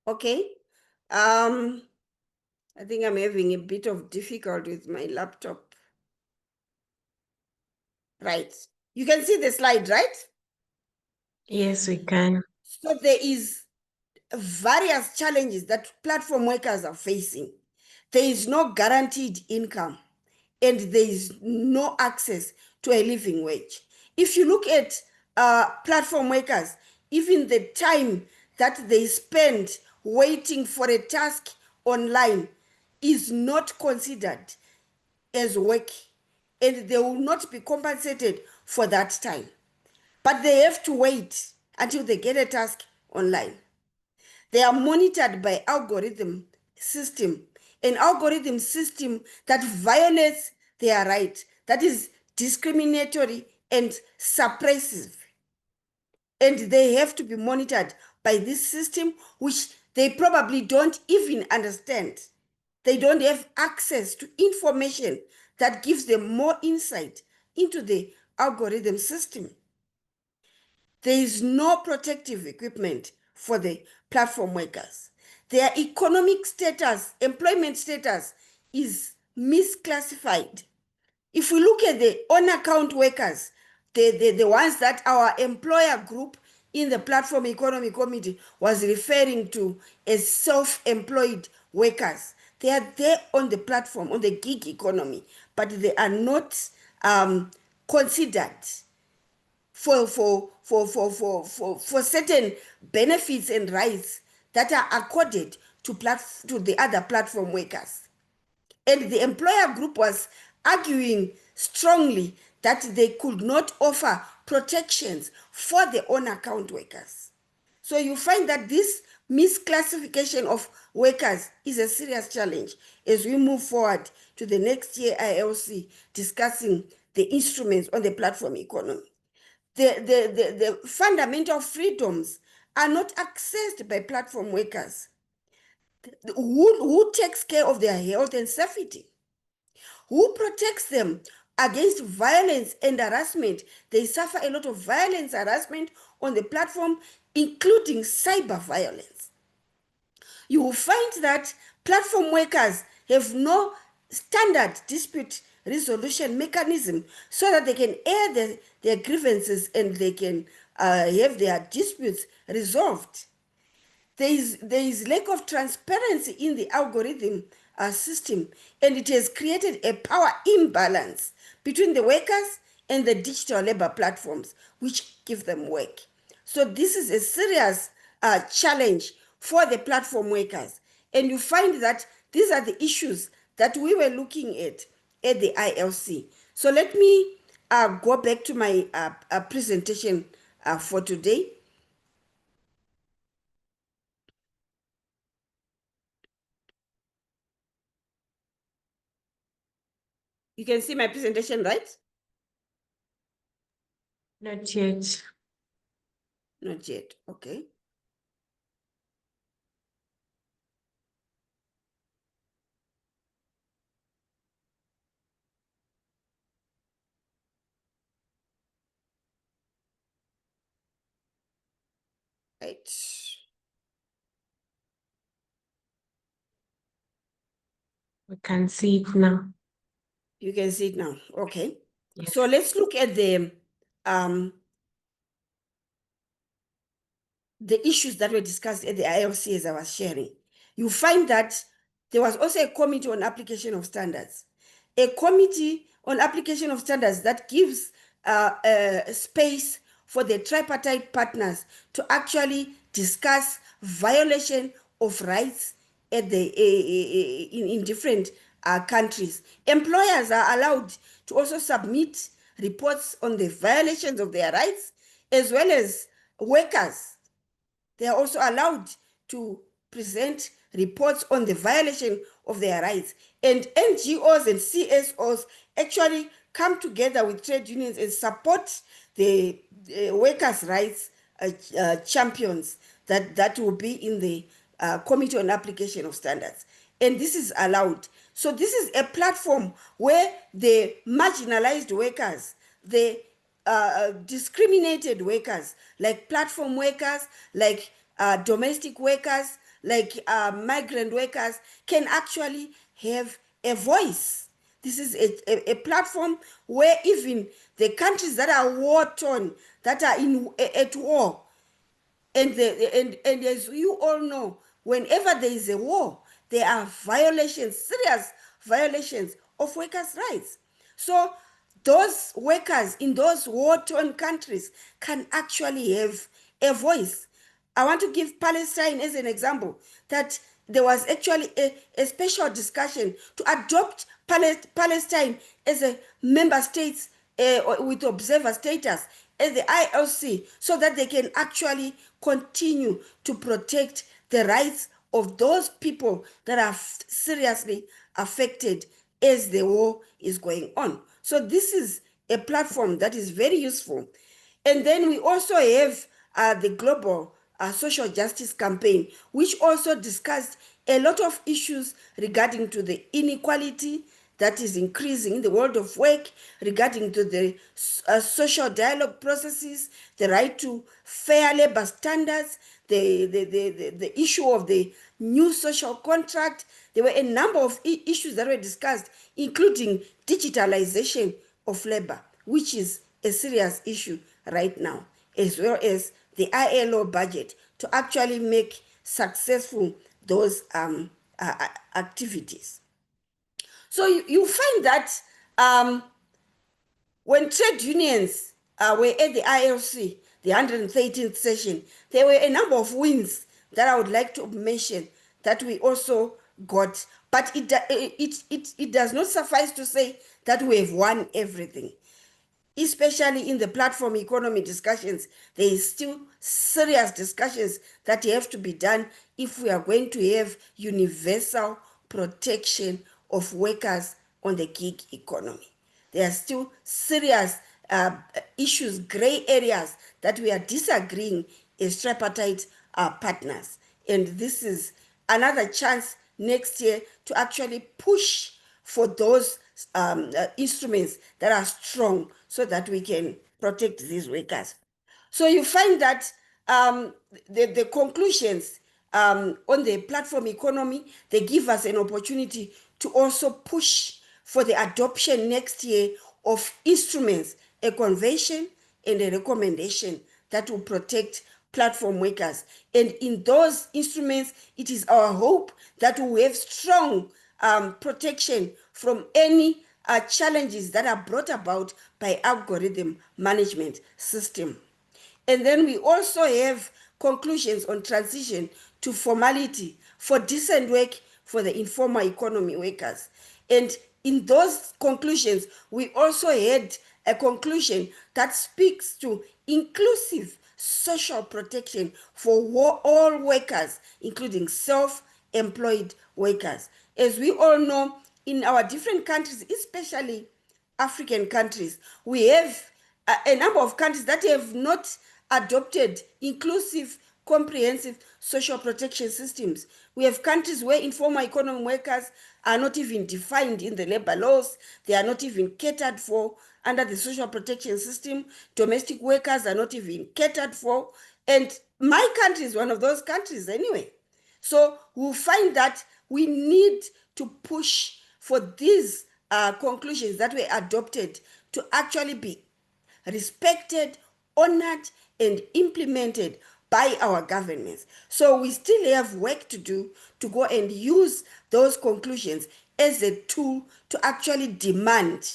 Okay. I think I'm having a bit of difficulty with my laptop. Right. You can see the slide, right? Yes, we can. So there is various challenges that platform workers are facing. There is no guaranteed income and there is no access to a living wage. If you look at platform workers, even the time that they spend waiting for a task online is not considered as work, and they will not be compensated for that time. But they have to wait until they get a task online. They are monitored by an algorithm system that violates their right, that is discriminatory and suppressive. And they have to be monitored by this system, which they probably don't even understand. They don't have access to information that gives them more insight into the algorithm system. There is no protective equipment for the platform workers. Their economic status, employment status is misclassified. If we look at the on-account workers, the ones that our employer group in the platform economy committee was referring to as self-employed workers, they are there on the platform, on the gig economy, but they are not considered for certain benefits and rights that are accorded to the other platform workers. And the employer group was arguing strongly that they could not offer protections for the on-account workers. So you find that this misclassification of workers is a serious challenge as we move forward to the next year ILC discussing the instruments on the platform economy. The fundamental freedoms are not accessed by platform workers. Who takes care of their health and safety? Who protects them against violence and harassment? They suffer a lot of violence, harassment on the platform, including cyber violence. You will find that platform workers have no standard dispute resolution mechanism so that they can air their grievances and they can have their disputes resolved. There is lack of transparency in the algorithm system, and it has created a power imbalance between the workers and the digital labor platforms which give them work. So this is a serious challenge for the platform workers. And you find that these are the issues that we were looking at the ILC. So let me go back to my presentation for today. You can see my presentation, right? Not yet. Not yet. Okay. Right. We can see it now. You can see it now. Okay. Yes. So let's look at the issues that were discussed at the ILC as I was sharing. You find that there was also a committee on application of standards. A committee on application of standards that gives space for the tripartite partners to actually discuss violation of rights at the in different countries. Employers are allowed to also submit reports on the violations of their rights, as well as workers. They are also allowed to present reports on the violation of their rights. And NGOs and CSOs actually come together with trade unions and support the workers' rights champions that will be in the Committee on Application of Standards. And this is allowed. So this is a platform where the marginalized workers, the discriminated workers, like platform workers, like domestic workers, like migrant workers, can actually have a voice. This is a platform where even the countries that are war-torn, that are at war, and as you all know, whenever there is a war, there are violations, serious violations of workers' rights. So those workers in those war-torn countries can actually have a voice. I want to give Palestine as an example, that there was actually a special discussion to adopt Palestine as a member state with observer status as the ILC, so that they can actually continue to protect the rights of those people that are seriously affected as the war is going on. So this is a platform that is very useful. And then we also have the Global Social Justice Campaign, which also discussed a lot of issues regarding to the inequality that is increasing in the world of work, regarding to the social dialogue processes, the right to fair labor standards, the issue of the new social contract. There were a number of issues that were discussed, including digitalisation of labor, which is a serious issue right now, as well as the ILO budget to actually make successful those activities. So you find that when trade unions were at the ILC, the 113th session, there were a number of wins that I would like to mention that we also got. But it does not suffice to say that we have won everything. Especially in the platform economy discussions, there is still serious discussions that have to be done if we are going to have universal protection of workers on the gig economy. There are still serious issues, gray areas that we are disagreeing as tripartite partners. And this is another chance next year to actually push for those instruments that are strong so that we can protect these workers. So you find that the conclusions on the platform economy, they give us an opportunity to also push for the adoption next year of instruments, a convention and a recommendation that will protect platform workers. And in those instruments, it is our hope that we have strong protection from any challenges that are brought about by algorithm management system. And then we also have conclusions on transition to formality for decent work for the informal economy workers. And in those conclusions, we also had a conclusion that speaks to inclusive social protection for all workers, including self-employed workers. As we all know, in our different countries, especially African countries, we have a number of countries that have not adopted inclusive, comprehensive social protection systems. We have countries where informal economy workers are not even defined in the labor laws. They are not even catered for under the social protection system. Domestic workers are not even catered for. And my country is one of those countries anyway. So we'll find that we need to push for these conclusions that were adopted to actually be respected, honored, and implemented by our governments. So we still have work to do to go and use those conclusions as a tool to actually demand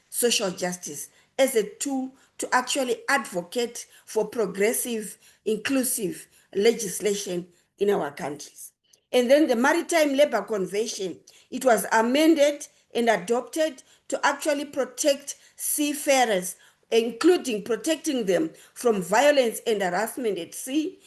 social justice, as a tool to actually advocate for progressive, inclusive legislation in our countries. And then the Maritime Labour Convention, it was amended and adopted to actually protect seafarers, including protecting them from violence and harassment at sea,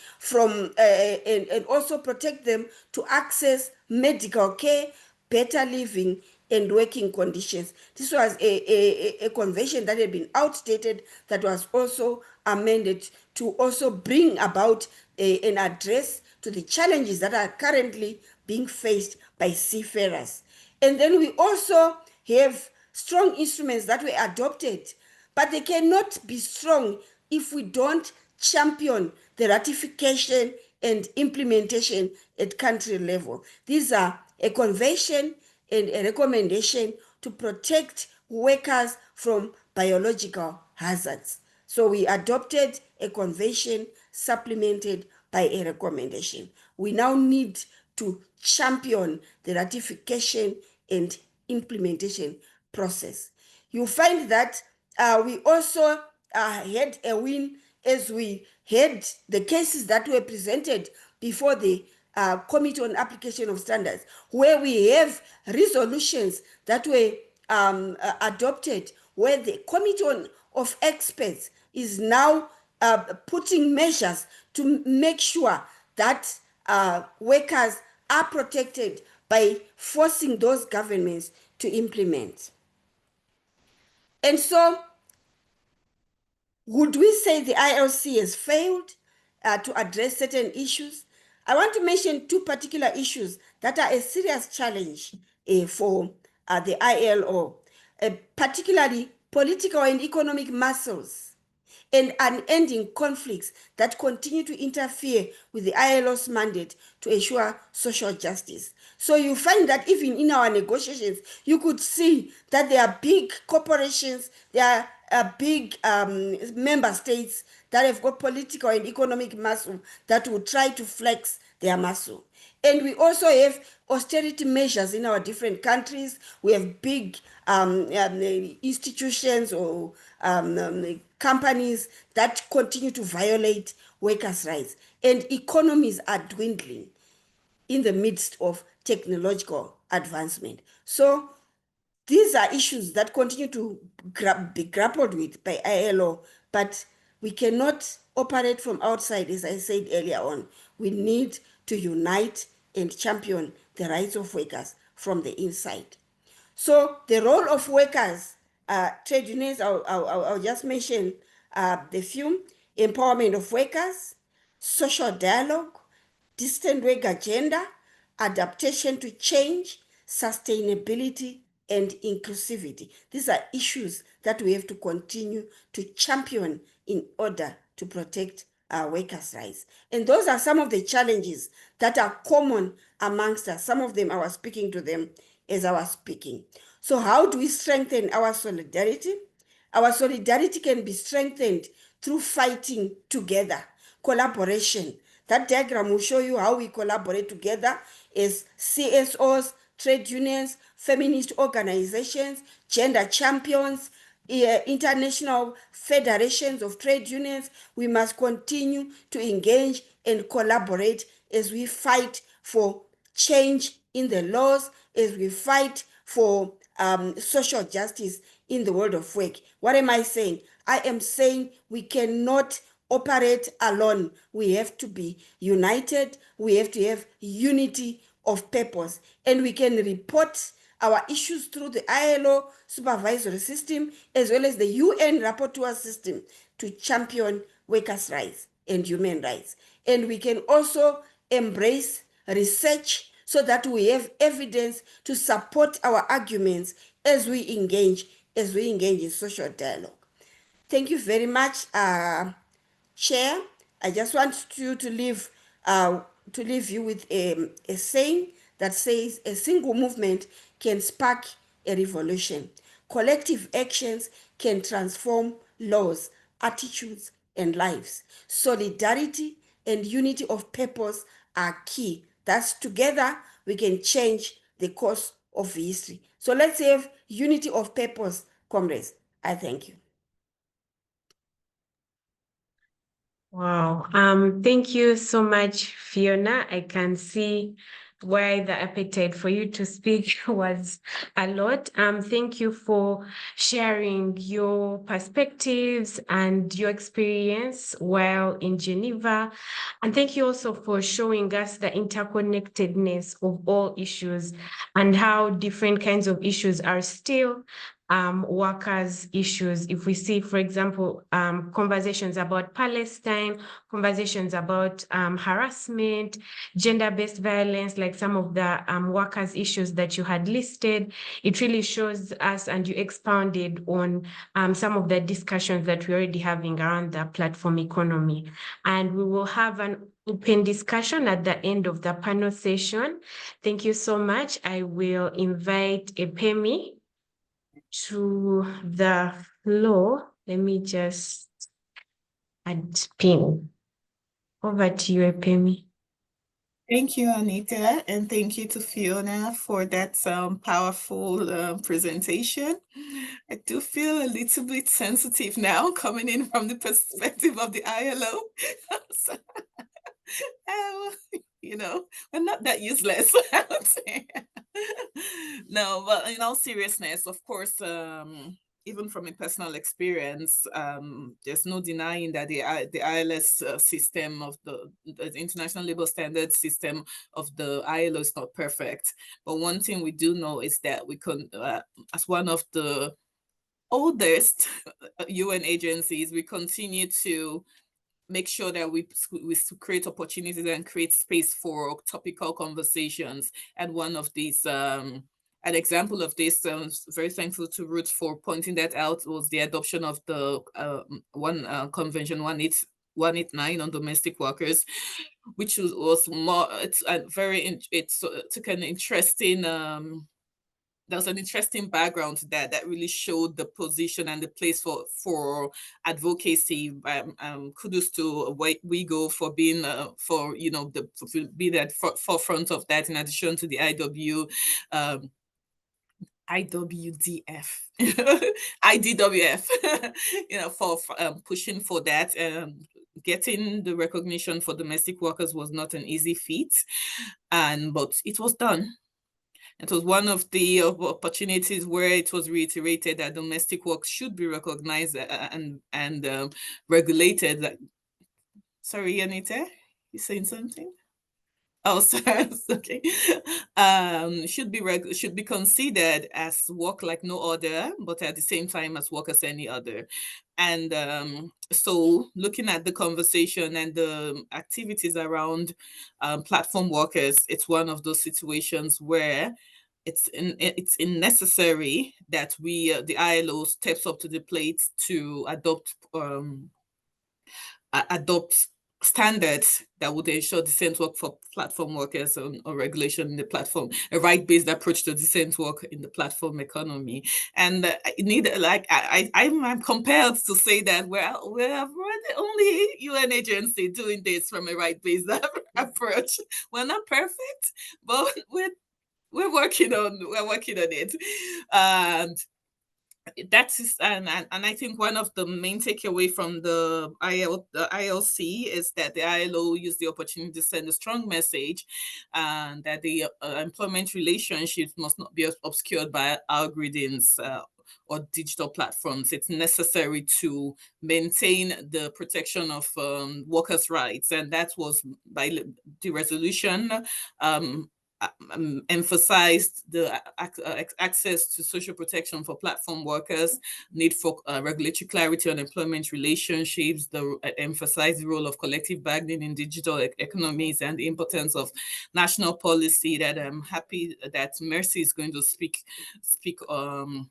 and also protect them to access medical care, better living, and working conditions. This was a convention that had been outdated, that was also amended to also bring about an address to the challenges that are currently being faced by seafarers. And then we also have strong instruments that were adopted, but they cannot be strong if we don't champion the ratification and implementation at country level. These are a convention and a recommendation to protect workers from biological hazards. So we adopted a convention supplemented by a recommendation. We now need to champion the ratification and implementation process. You find that we also had a win as we had the cases that were presented before the Committee on Application of Standards, where we have resolutions that were adopted, where the Committee of Experts is now putting measures to make sure that workers are protected by forcing those governments to implement. And so, would we say the ILC has failed to address certain issues? I want to mention two particular issues that are a serious challenge for the ILO, particularly political and economic muscles and unending conflicts that continue to interfere with the ILO's mandate to ensure social justice. So you find that even in our negotiations, you could see that there are big corporations, there are big member states that have got political and economic muscle that will try to flex their muscle. And we also have austerity measures in our different countries. We have big institutions or companies that continue to violate workers' rights. And economies are dwindling in the midst of technological advancement. So these are issues that continue to be grappled with by ILO, but we cannot operate from outside, as I said earlier on. We need to unite and champion the rights of workers from the inside. So the role of workers, trade unions, I'll just mention the few: empowerment of workers, social dialogue, distant work agenda, adaptation to change, sustainability, and inclusivity. These are issues that we have to continue to champion in order to protect our workers' rights. And those are some of the challenges that are common amongst us. Some of them I was speaking to them as I was speaking. So how do we strengthen our solidarity? Our solidarity can be strengthened through fighting together, collaboration. That diagram will show you how we collaborate together as CSOs, trade unions, feminist organizations, gender champions, international federations of trade unions. We must continue to engage and collaborate as we fight for change in the laws, as we fight for social justice in the world of work. What am I saying? I am saying we cannot operate alone. We have to be united. We have to have unity of purpose. And we can report our issues through the ILO supervisory system as well as the UN rapporteur system to champion workers' rights and human rights. And we can also embrace research so that we have evidence to support our arguments as we engage in social dialogue. Thank you very much, Chair. I just want you to leave you with a saying that says a single movement can spark a revolution. Collective actions can transform laws, attitudes, and lives. Solidarity and unity of purpose are key. That's together we can change the course of history. So let's have unity of purpose, comrades. I thank you. Wow. Thank you so much, Fiona. I can see why the appetite for you to speak was a lot. Thank you for sharing your perspectives and your experience while in Geneva. And thank you also for showing us the interconnectedness of all issues and how different kinds of issues are still workers' issues. If we see, for example, conversations about Palestine, conversations about harassment, gender-based violence, like some of the workers' issues that you had listed, it really shows us, and you expounded on some of the discussions that we're already having around the platform economy. And we will have an open discussion at the end of the panel session. Thank you so much. I will invite Epemi to the floor. Let me just add pin. Over to you, Epemi. Thank you, Anita, and thank you to Fiona for that powerful presentation. I do feel a little bit sensitive now, coming in from the perspective of the ILO. So, you know, we're not that useless, I would say. No, but in all seriousness, of course, even from a personal experience, there's no denying that the ILS system of the International Labour Standards system of the ILO is not perfect. But one thing we do know is that we can, as one of the oldest UN agencies, we continue to make sure that we create opportunities and create space for topical conversations. And one of these, an example of this, very thankful to Ruth for pointing that out, was the adoption of the Convention 189 on domestic workers, which was more, it's a very, took an interesting, there's an interesting background to that really showed the position and the place for advocacy. Kudos to WIGO for being be that forefront of that, in addition to the IWDF, IDWF, for pushing for that. Getting the recognition for domestic workers was not an easy feat, but it was done. It was one of the opportunities where it was reiterated that domestic work should be recognized and regulated. Sorry, Joanita, you saying something? Oh, sorry. Okay. Should be considered as work like no other, but at the same time as work as any other. And so looking at the conversation and the activities around platform workers, it's one of those situations where it's necessary that we, the ILO, steps up to the plate to adopt standards that would ensure decent work for platform workers or regulation in the platform, a right-based approach to decent work in the platform economy. And I'm compelled to say that we're the only UN agency doing this from a right-based approach. We're not perfect, but we're working on it. And that is, and I think one of the main takeaway from the ILC is that the ILO used the opportunity to send a strong message, and that the employment relationships must not be obscured by algorithms or digital platforms. It's necessary to maintain the protection of workers' rights, and that was by the resolution. Emphasized the access to social protection for platform workers, need for regulatory clarity on employment relationships, emphasized the role of collective bargaining in digital economies, and the importance of national policy. That I'm happy that Mercy is going to speak on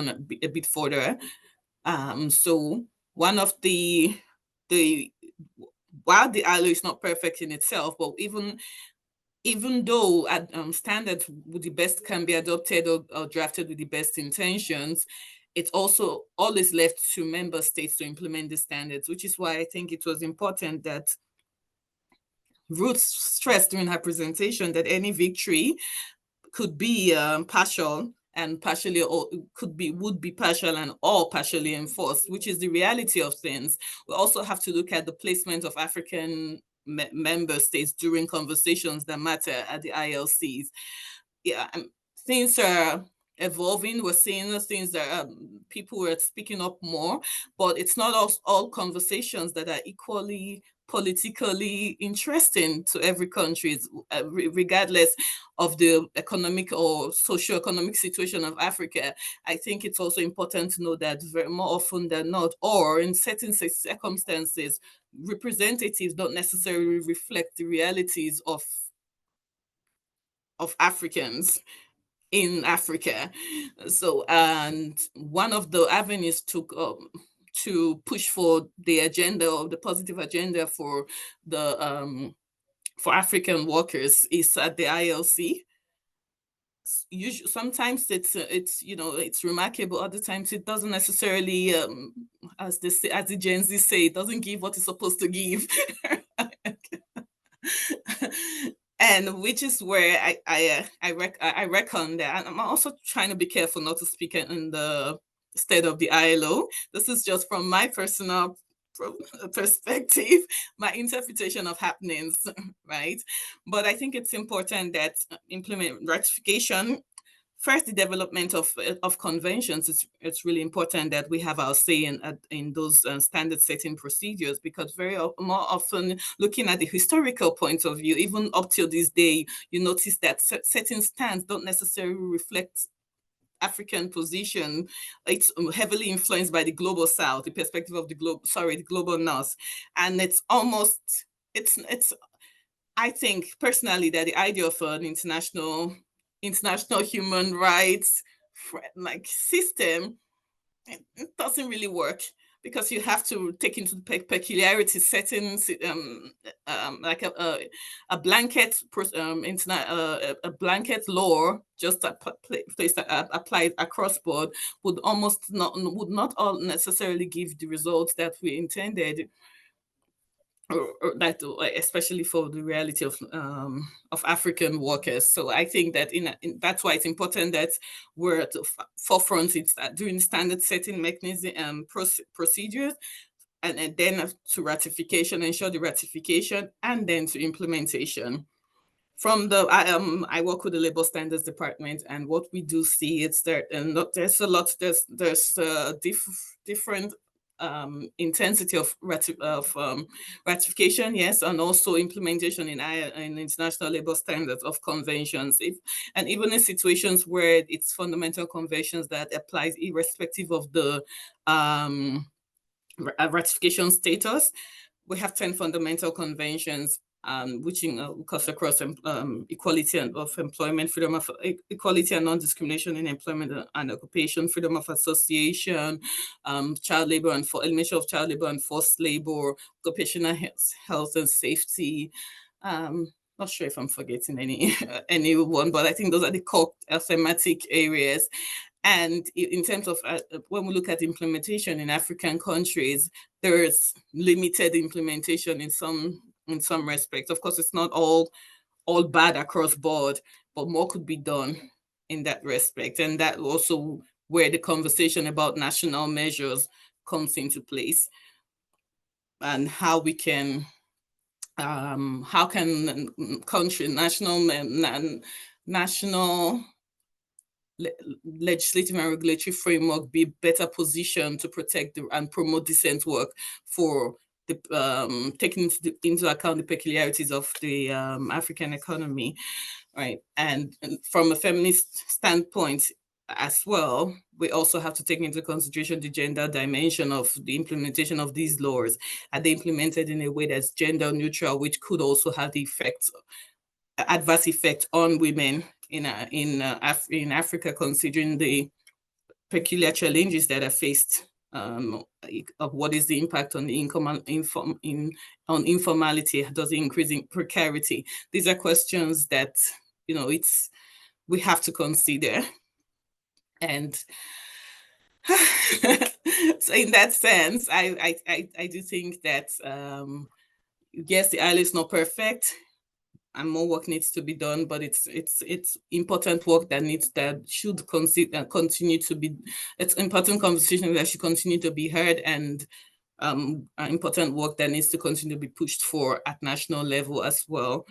a bit further. So one of the while the ILO is not perfect in itself, but even even though standards with the best can be adopted or drafted with the best intentions, it's also always left to member states to implement the standards, which is why I think it was important that Ruth stressed during her presentation that any victory could be partial and partially, or would be partial and all partially enforced, which is the reality of things. We also have to look at the placement of African member states during conversations that matter at the ILCs. Yeah, things are evolving. We're seeing things that people are speaking up more, but it's not all conversations that are equally politically interesting to every country, regardless of the economic or socio-economic situation of Africa. I think it's also important to know that very more often than not, or in certain circumstances, representatives don't necessarily reflect the realities of Africans in Africa. So, and one of the avenues to push for the agenda, or the positive agenda for the for African workers, is at the ILC. Usually, sometimes it's you know, it's remarkable. Other times it doesn't necessarily, as the Gen Z say, it doesn't give what it's supposed to give. And which is where I reckon that I'm also trying to be careful not to speak in the state of the ILO. This is just from my personal perspective, my interpretation of happenings, right? But I think it's important that implement ratification. First, the development of conventions. It's really important that we have our say in those standard setting procedures, because more often, looking at the historical point of view, even up till this day, you notice that certain stands don't necessarily reflect African position. It's heavily influenced by the global South, the perspective of the global North, and it's I think personally that the idea of an international human rights system, it doesn't really work, because you have to take into the peculiarity settings, like a blanket a blanket law just applied across board would not all necessarily give the results that we intended. Or that, especially for the reality of African workers. So I think that that's why it's important that we're at the forefront during standard setting mechanism procedures, and then to ratification, ensure the ratification, and then to implementation. From I work with the labor standards department, and what we do see is that there's different intensity of ratification, yes, and also implementation in international labor standards of conventions. And even in situations where it's fundamental conventions that applies irrespective of the ratification status, we have 10 fundamental conventions, which cuts across equality of employment, freedom of equality and non-discrimination in employment and occupation, freedom of association, child labor and elimination of child labor and forced labor, occupational health and safety. Not sure if I'm forgetting anyone, but I think those are the core thematic areas. And in terms of when we look at implementation in African countries, there's limited implementation in some respects. Of course, it's not all bad across board, but more could be done in that respect. And that also where the conversation about national measures comes into place, and how we can how can country national legislative and regulatory framework be better positioned to protect and promote decent work for the taking into account the peculiarities of the African economy, right? And from a feminist standpoint as well, we also have to take into consideration the gender dimension of the implementation of these laws. Are they implemented in a way that's gender neutral, which could also have the adverse effect on women in Africa, considering the peculiar challenges that are faced of what is the impact on the income on informality? Does it increase in precarity? These are questions that, you know, we have to consider. And so in that sense, I do think that yes, the ILO is not perfect, and more work needs to be done, but it's important work that should continue to be. It's important conversation that should continue to be heard, and important work that needs to continue to be pushed for at national level as well,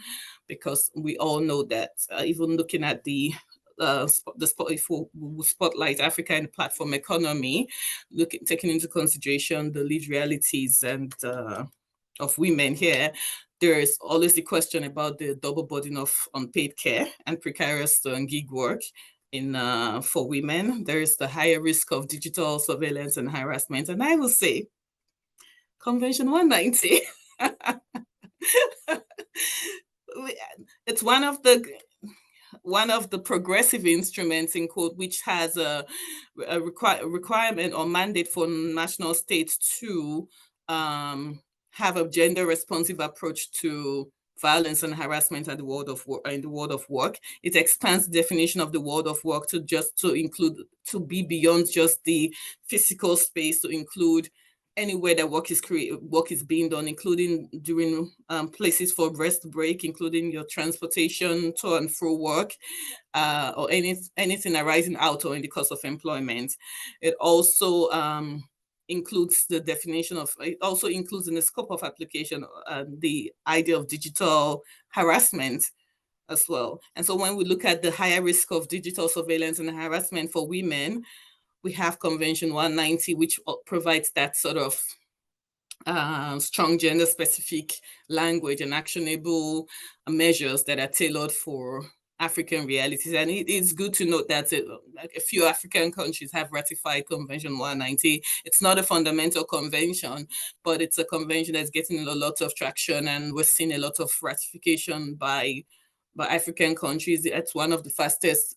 because we all know that even looking at if we spotlight Africa in the platform economy, taking into consideration the lived realities and of women here, there is always the question about the double burden of unpaid care and precarious gig work for women. There is the higher risk of digital surveillance and harassment, and I will say, Convention 190. It's one of the progressive instruments, in quote, which has a requirement or mandate for national states to have a gender-responsive approach to violence and harassment in the world of work. It expands the definition of the world of work to be beyond just the physical space, to include anywhere that work is being done, including during places for rest break, including your transportation to and fro work, or anything arising out or in the course of employment. It also includes in the scope of application the idea of digital harassment as well. And so when we look at the higher risk of digital surveillance and harassment for women, we have Convention 190, which provides that sort of strong gender-specific language and actionable measures that are tailored for African realities. And it's good to note that a few African countries have ratified Convention 190. It's not a fundamental convention, but it's a convention that's getting a lot of traction, and we're seeing a lot of ratification by African countries. It's one of the fastest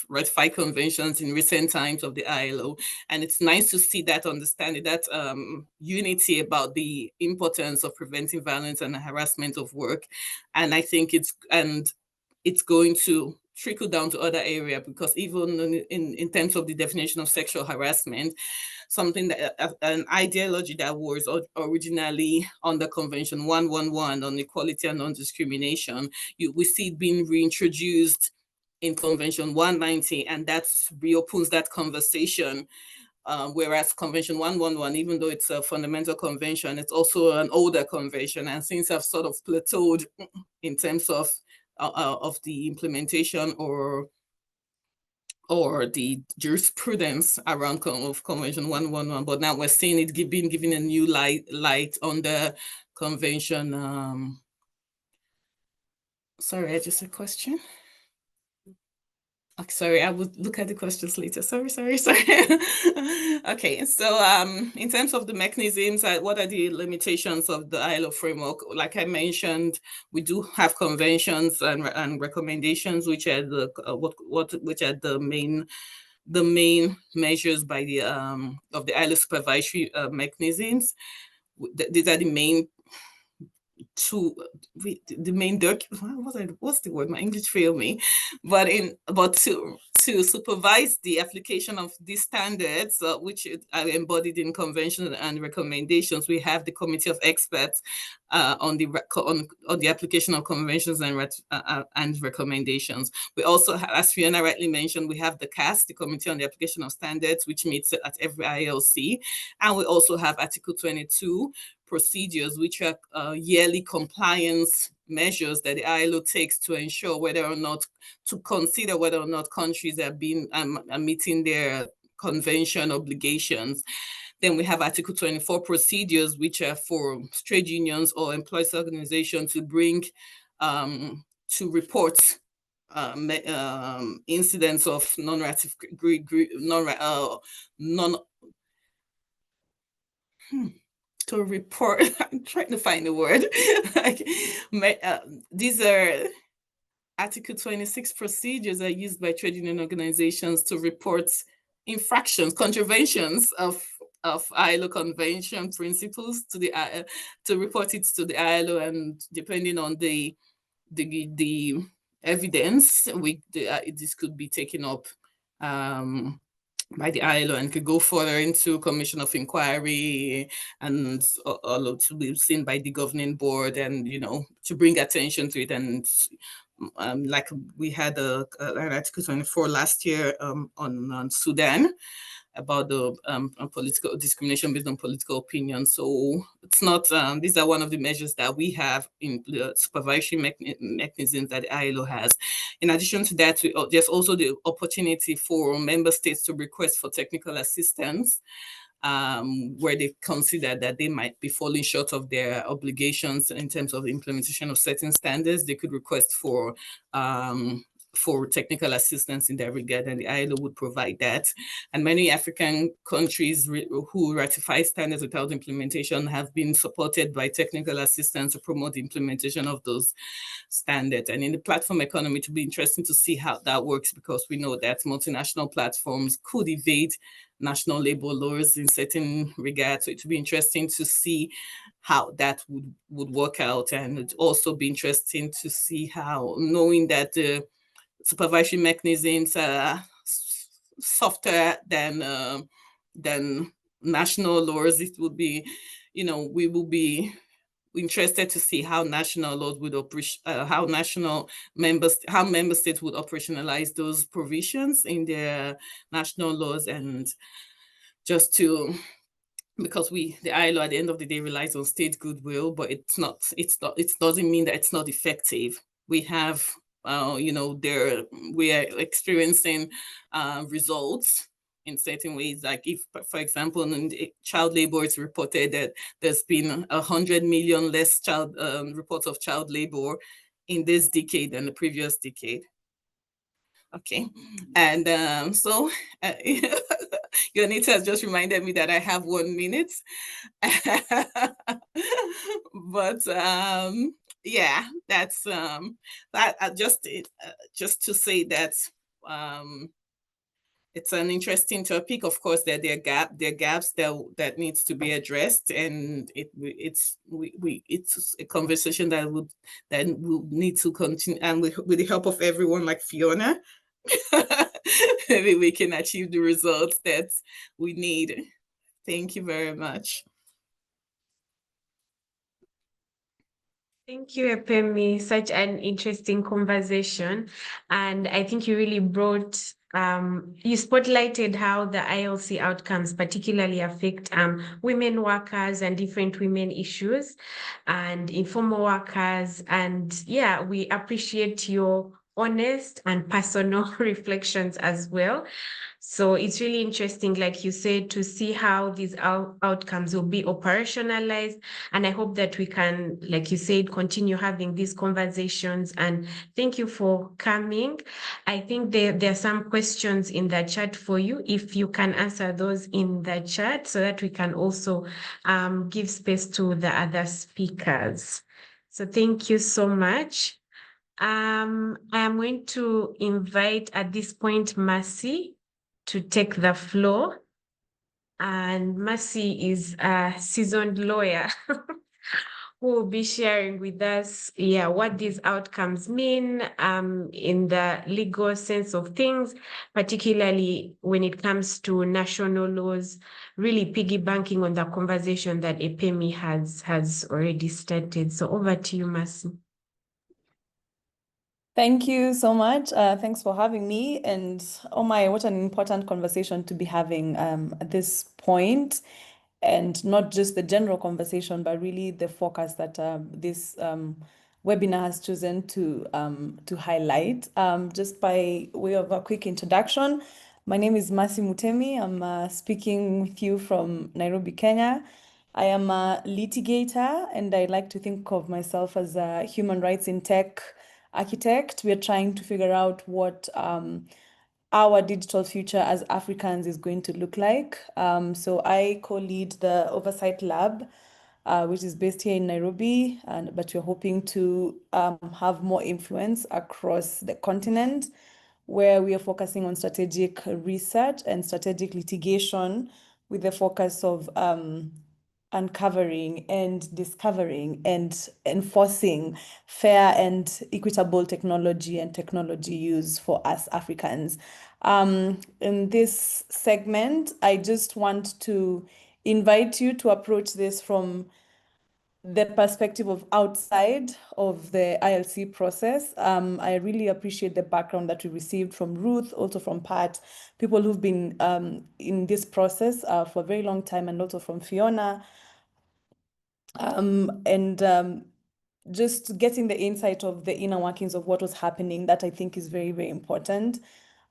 ratified conventions in recent times of the ILO, and it's nice to see that understanding, that unity about the importance of preventing violence and harassment of work. And I think it's going to trickle down to other areas, because even in terms of the definition of sexual harassment, something that an ideology that was originally under Convention 111 on equality and non-discrimination, we see it being reintroduced in Convention 190, and that reopens that conversation. Whereas Convention 111, even though it's a fundamental convention, it's also an older convention, and things have sort of plateaued in terms of the implementation or the jurisprudence around of Convention 111. But now we're seeing it being given a new light on the convention. Sorry, I just a question. Sorry, I would look at the questions later. Sorry. Okay, so in terms of the mechanisms, what are the limitations of the ILO framework? Like I mentioned, we do have conventions and recommendations, which are the main measures by the of the ILO supervisory mechanisms. These are the main what's the word? My English failed me. But to supervise the application of these standards, which are embodied in convention and recommendations, we have the committee of experts on the application of conventions and recommendations. We also have, as Fiona rightly mentioned, we have the CAS, the Committee on the Application of Standards, which meets at every ILC, and we also have Article 22 procedures, which are yearly compliance measures that the ILO takes to ensure to consider whether or not countries are meeting their convention obligations. Then we have Article 24 procedures, which are for trade unions or employees organizations to bring to report incidents of to report. I'm trying to find the word. These are Article 26 procedures are used by trade union organizations to report infractions, contraventions of ILO convention principles to the to report it to the ILO, and depending on the evidence, this could be taken up by the ILO and could go further into commission of inquiry and all to be seen by the governing board, and to bring attention to it. And like we had an Article 24 last year on Sudan about the political discrimination based on political opinion. So it's not, these are one of the measures that we have in the supervisory mechanisms that the ILO has. In addition to that, there's also the opportunity for member states to request for technical assistance where they consider that they might be falling short of their obligations in terms of implementation of certain standards. They could request for technical assistance in that regard, and the ILO would provide that. And many African countries who ratify standards without implementation have been supported by technical assistance to promote the implementation of those standards. And in the platform economy, it will be interesting to see how that works, because we know that multinational platforms could evade national labor laws in certain regards. So it would be interesting to see how that would work out. And it'd also be interesting to see how, knowing that the supervisory mechanisms are softer than national laws, it would be, we will be interested to see how national laws would how member states would operationalize those provisions in their national laws. And just to, because the ILO at the end of the day relies on state goodwill, but it doesn't mean that it's not effective. We have we are experiencing results in certain ways. Like if, for example, in child labor, it's reported that there's been 100 million less reports of child labor in this decade than the previous decade. Okay, and so Joanita has just reminded me that I have 1 minute, but yeah, that's that. Just to say that it's an interesting topic. Of course, there are gaps that needs to be addressed, and it's a conversation that will need to continue, and with the help of everyone like Fiona, maybe we can achieve the results that we need. Thank you very much. Thank you, Epemi. Such an interesting conversation. And I think you really you spotlighted how the ILC outcomes particularly affect women workers and different women issues and informal workers. And yeah, we appreciate your honest and personal reflections as well. So it's really interesting, like you said, to see how these outcomes will be operationalized. And I hope that we can, like you said, continue having these conversations. And thank you for coming. I think there are some questions in the chat for you, if you can answer those in the chat, so that we can also give space to the other speakers. So thank you so much. I'm going to invite at this point Mercy to take the floor. And Mercy is a seasoned lawyer who will be sharing with us, what these outcomes mean in the legal sense of things, particularly when it comes to national laws, really piggybacking on the conversation that Epemi has already started. So over to you, Mercy. Thank you so much. Thanks for having me. And oh my, what an important conversation to be having at this point. And not just the general conversation, but really the focus that this webinar has chosen to highlight. Just by way of a quick introduction, my name is Mercy Mutemi. I'm speaking with you from Nairobi, Kenya. I am a litigator, and I like to think of myself as a human rights in tech architect. We are trying to figure out what our digital future as Africans is going to look like. So I co-lead the Oversight Lab, which is based here in Nairobi, but we're hoping to have more influence across the continent. where we are focusing on strategic research and strategic litigation with the focus of uncovering and discovering and enforcing fair and equitable technology and technology use for us Africans. In this segment, I just want to invite you to approach this from the perspective of outside of the ILC process. I really appreciate the background that we received from Ruth, also from Pat, people who've been in this process for a very long time, and also from Fiona. Just getting the insight of the inner workings of what was happening, that I think is very, very important.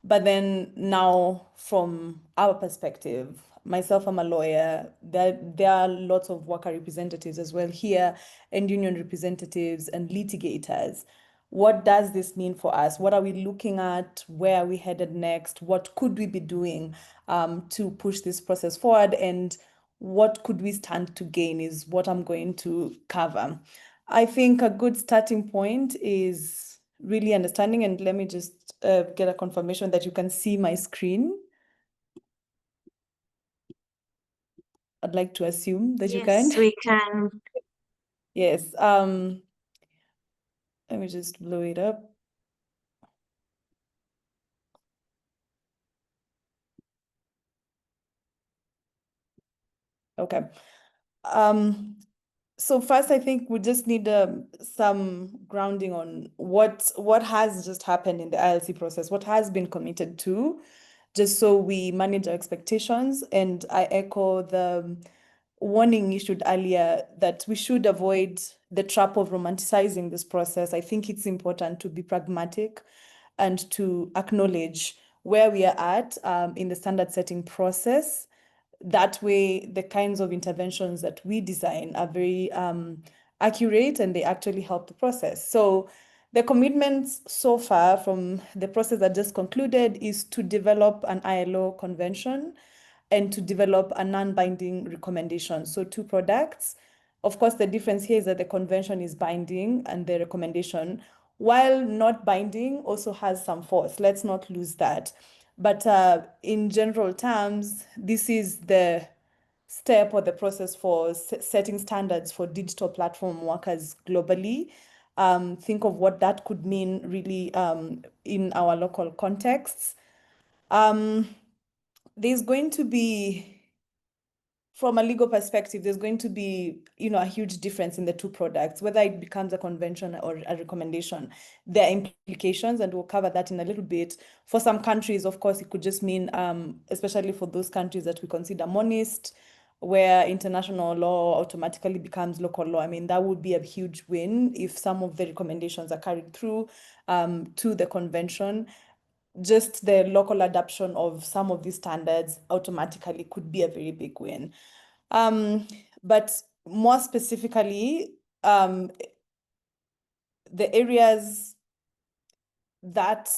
But then now, from our perspective, myself, I'm a lawyer. There are lots of worker representatives as well here, and union representatives and litigators. What does this mean for us? What are we looking at? Where are we headed next? What could we be doing to push this process forward? And what could we stand to gain is what I'm going to cover. I think a good starting point is really understanding, and let me just get a confirmation that you can see my screen. I'd like to assume that you can. Yes, we can. Yes. Let me just blow it up. Okay. So first, I think we just need some grounding on what has just happened in the ILC process, what has been committed to, just so we manage our expectations. And I echo the warning issued earlier that we should avoid the trap of romanticizing this process. I think it's important to be pragmatic and to acknowledge where we are at in the standard setting process. That way, the kinds of interventions that we design are very accurate, and they actually help the process. So the commitments so far from the process that just concluded is to develop an ILO convention and to develop a non-binding recommendation. So 2 products. Of course, the difference here is that the convention is binding and the recommendation, while not binding, also has some force. Let's not lose that. But in general terms, this is the step or the process for setting standards for digital platform workers globally. Think of what that could mean really in our local contexts. There's going to be, from a legal perspective, there's going to be, a huge difference in the 2 products, whether it becomes a convention or a recommendation. There are implications, and we'll cover that in a little bit. For some countries, of course, it could just mean, especially for those countries that we consider monist, where international law automatically becomes local law. I mean, that would be a huge win if some of the recommendations are carried through to the convention. Just the local adoption of some of these standards automatically could be a very big win. But more specifically, the areas that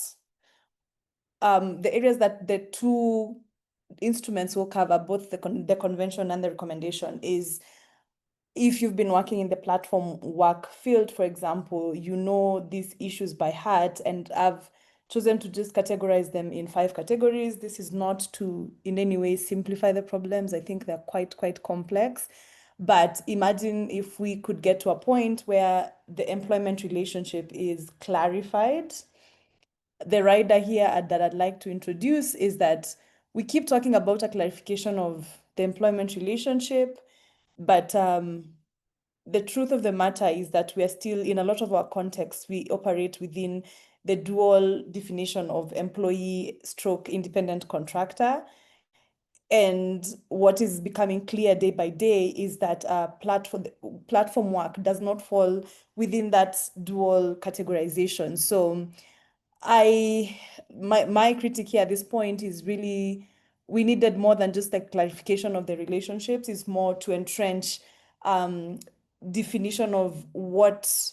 the 2 instruments will cover, both the convention and the recommendation, is if you've been working in the platform work field, for example, you know these issues by heart, and I've chosen to just categorize them in 5 categories. This is not to in any way simplify the problems. I think they're quite complex. But imagine if we could get to a point where the employment relationship is clarified. The rider here that I'd like to introduce is that we keep talking about a clarification of the employment relationship, but the truth of the matter is that we are still, in a lot of our contexts, we operate within the dual definition of employee stroke independent contractor. And what is becoming clear day by day is that platform work does not fall within that dual categorization. So my critique here at this point is really, we needed more than just a clarification of the relationships. It's more to entrench definition of what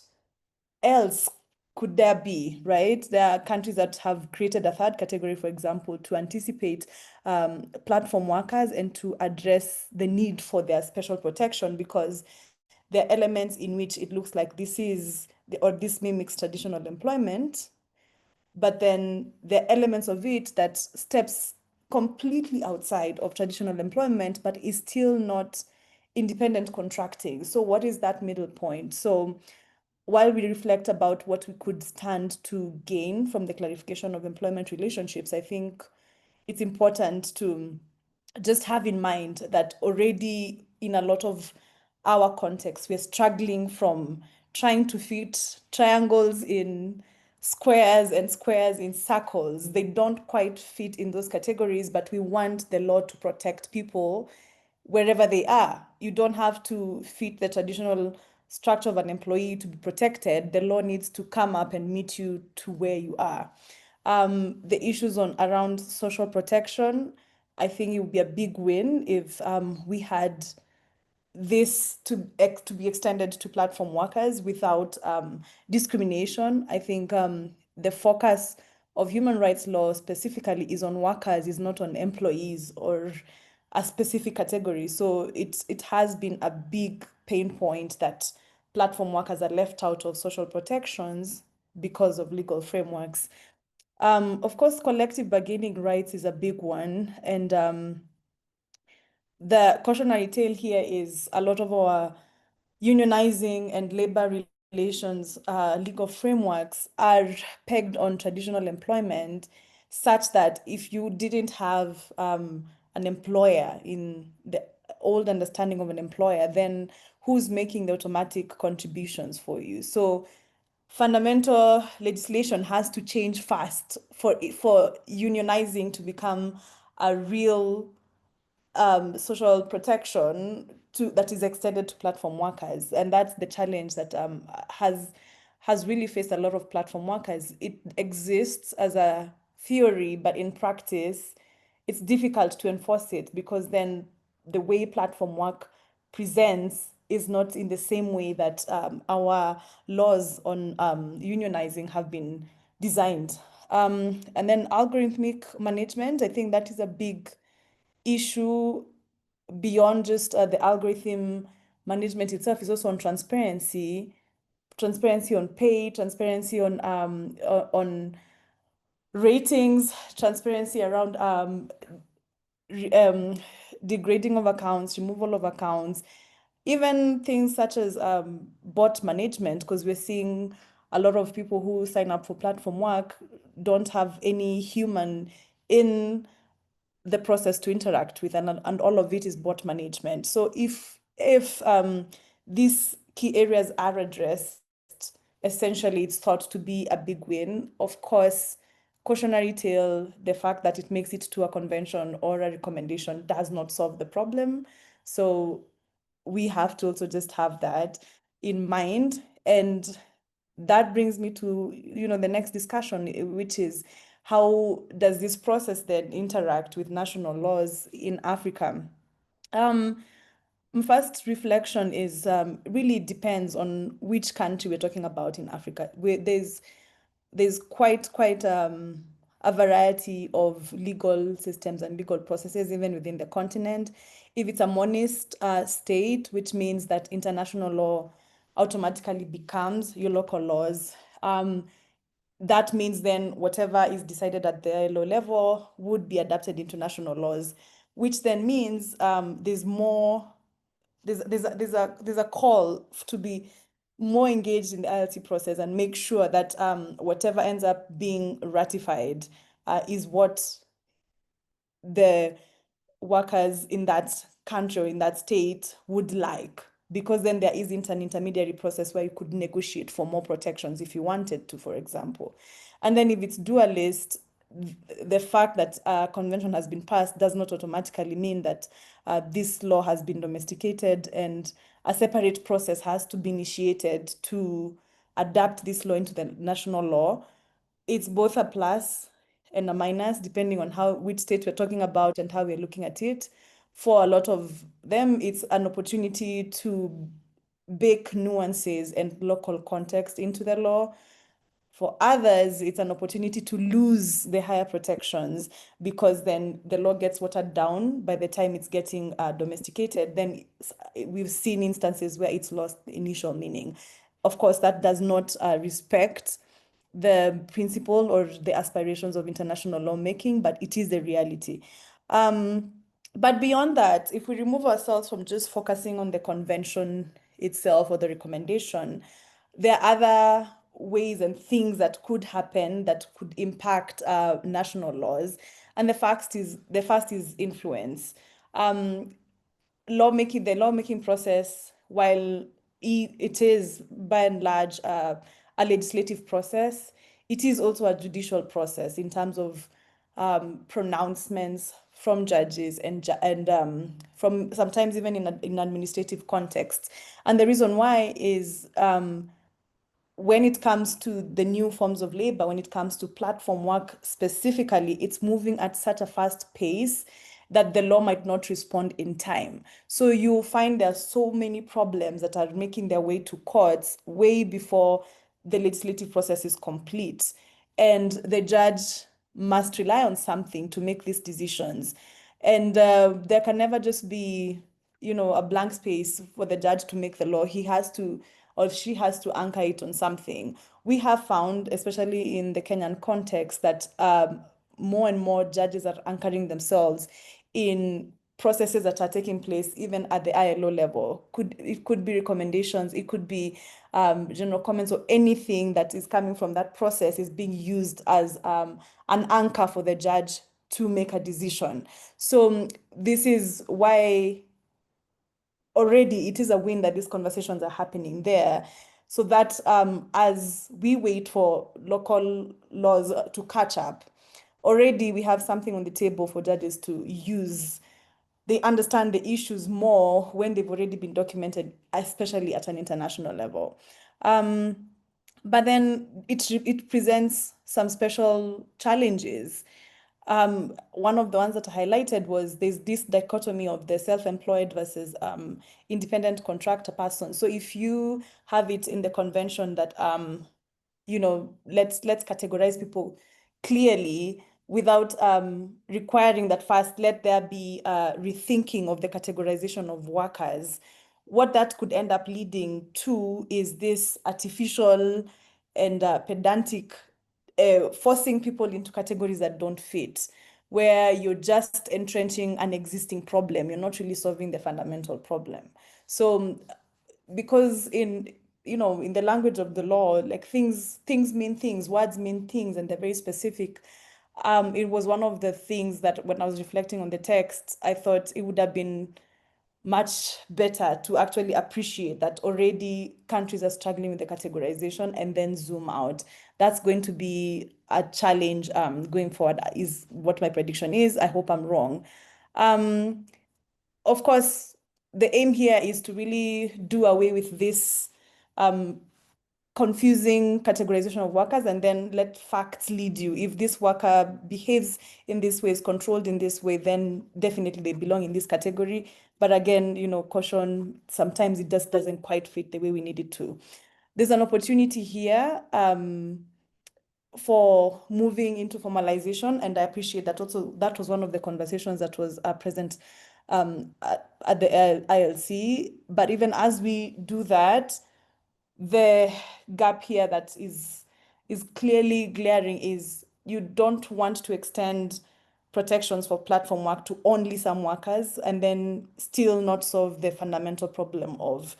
else could there be, right? There are countries that have created a 3rd category, for example, to anticipate platform workers and to address the need for their special protection, because there are elements in which it looks like this mimics traditional employment, but then there are elements of it that steps completely outside of traditional employment, but is still not independent contracting. So what is that middle point? So while we reflect about what we could stand to gain from the clarification of employment relationships, I think it's important to just have in mind that already in a lot of our contexts, we're struggling from trying to fit triangles in squares and squares in circles. They don't quite fit in those categories, but we want the law to protect people wherever they are. You don't have to fit the traditional structure of an employee to be protected. The law needs to come up and meet you to where you are. The issues around social protection, I think it would be a big win if we had this to be extended to platform workers without discrimination. I think the focus of human rights law specifically is on workers, is not on employees or a specific category. So it has been a big pain point that platform workers are left out of social protections because of legal frameworks. Of course, collective bargaining rights is a big one, and the cautionary tale here is a lot of our unionizing and labor relations legal frameworks are pegged on traditional employment, such that if you didn't have an employer in the old understanding of an employer, then who's making the automatic contributions for you? So fundamental legislation has to change fast for unionizing to become a real social protection that is extended to platform workers, and that's the challenge that has really faced a lot of platform workers. It exists as a theory, but in practice, it's difficult to enforce it because then the way platform work presents is not in the same way that our laws on unionizing have been designed. And then algorithmic management, I think that is a big issue beyond just the algorithm management itself, is also on transparency on pay, transparency on ratings, transparency around degrading of accounts, removal of accounts, even things such as bot management, because we're seeing a lot of people who sign up for platform work don't have any human in the process to interact with, and all of it is bot management. So if these key areas are addressed, essentially it's thought to be a big win. Of course, cautionary tale, the fact that it makes it to a convention or a recommendation does not solve the problem. So we have to also just have that in mind. And that brings me to, the next discussion, which is how does this process then interact with national laws in Africa? My first reflection is really depends on which country we're talking about in Africa. There's quite a variety of legal systems and legal processes even within the continent. If it's a monist state, which means that international law automatically becomes your local laws, that means then whatever is decided at the ILO level would be adapted into national laws, which then means there's a call to be more engaged in the ILT process and make sure that whatever ends up being ratified is what the workers in that country or in that state would like, because then there isn't an intermediary process where you could negotiate for more protections if you wanted to, for example. And then if it's dualist, the fact that a convention has been passed does not automatically mean that this law has been domesticated, and a separate process has to be initiated to adapt this law into the national law. It's both a plus and a minus, depending on which state we're talking about and how we're looking at it. For a lot of them, it's an opportunity to bake nuances and local context into the law. For others, it's an opportunity to lose the higher protections, because then the law gets watered down by the time it's getting domesticated. Then we've seen instances where it's lost the initial meaning. Of course, that does not respect the principle or the aspirations of international lawmaking, but it is the reality. But beyond that, if we remove ourselves from just focusing on the convention itself or the recommendation, there are other ways and things that could happen that could impact national laws. And the first is influence. The lawmaking process, while it is by and large a legislative process, it is also a judicial process in terms of pronouncements from judges and from sometimes even in administrative contexts. And the reason why is when it comes to the new forms of labor, when it comes to platform work specifically, it's moving at such a fast pace that the law might not respond in time. So you'll find there are so many problems that are making their way to courts way before the legislative process is complete. And the judge must rely on something to make these decisions. And there can never just be, a blank space for the judge to make the law. He has to, or she has to anchor it on something. We have found, especially in the Kenyan context, that more and more judges are anchoring themselves in processes that are taking place even at the ILO level. It could be recommendations, it could be general comments, or anything that is coming from that process is being used as an anchor for the judge to make a decision. So this is why already it is a win that these conversations are happening there, so that as we wait for local laws to catch up, already we have something on the table for judges to use. They understand the issues more when they've already been documented, especially at an international level. But then it presents some special challenges. One of the ones that I highlighted was there's this dichotomy of the self-employed versus independent contractor person. So if you have it in the convention that let's categorize people clearly without requiring that first let there be rethinking of the categorization of workers, what that could end up leading to is this artificial and pedantic forcing people into categories that don't fit, where you're just entrenching an existing problem. You're not really solving the fundamental problem. So because in the language of the law, like things mean things, words mean things, and they're very specific. It was one of the things that when I was reflecting on the text, I thought it would have been much better to actually appreciate that already countries are struggling with the categorization and then zoom out. That's going to be a challenge going forward, is what my prediction is. I hope I'm wrong. Of course, the aim here is to really do away with this confusing categorization of workers and then let facts lead you. If this worker behaves in this way, is controlled in this way, then definitely they belong in this category. But again, caution, sometimes it just doesn't quite fit the way we need it to. There's an opportunity here for moving into formalization, and I appreciate that also. That was one of the conversations that was present at the ILC. But even as we do that, the gap here that is clearly glaring is you don't want to extend protections for platform work to only some workers and then still not solve the fundamental problem of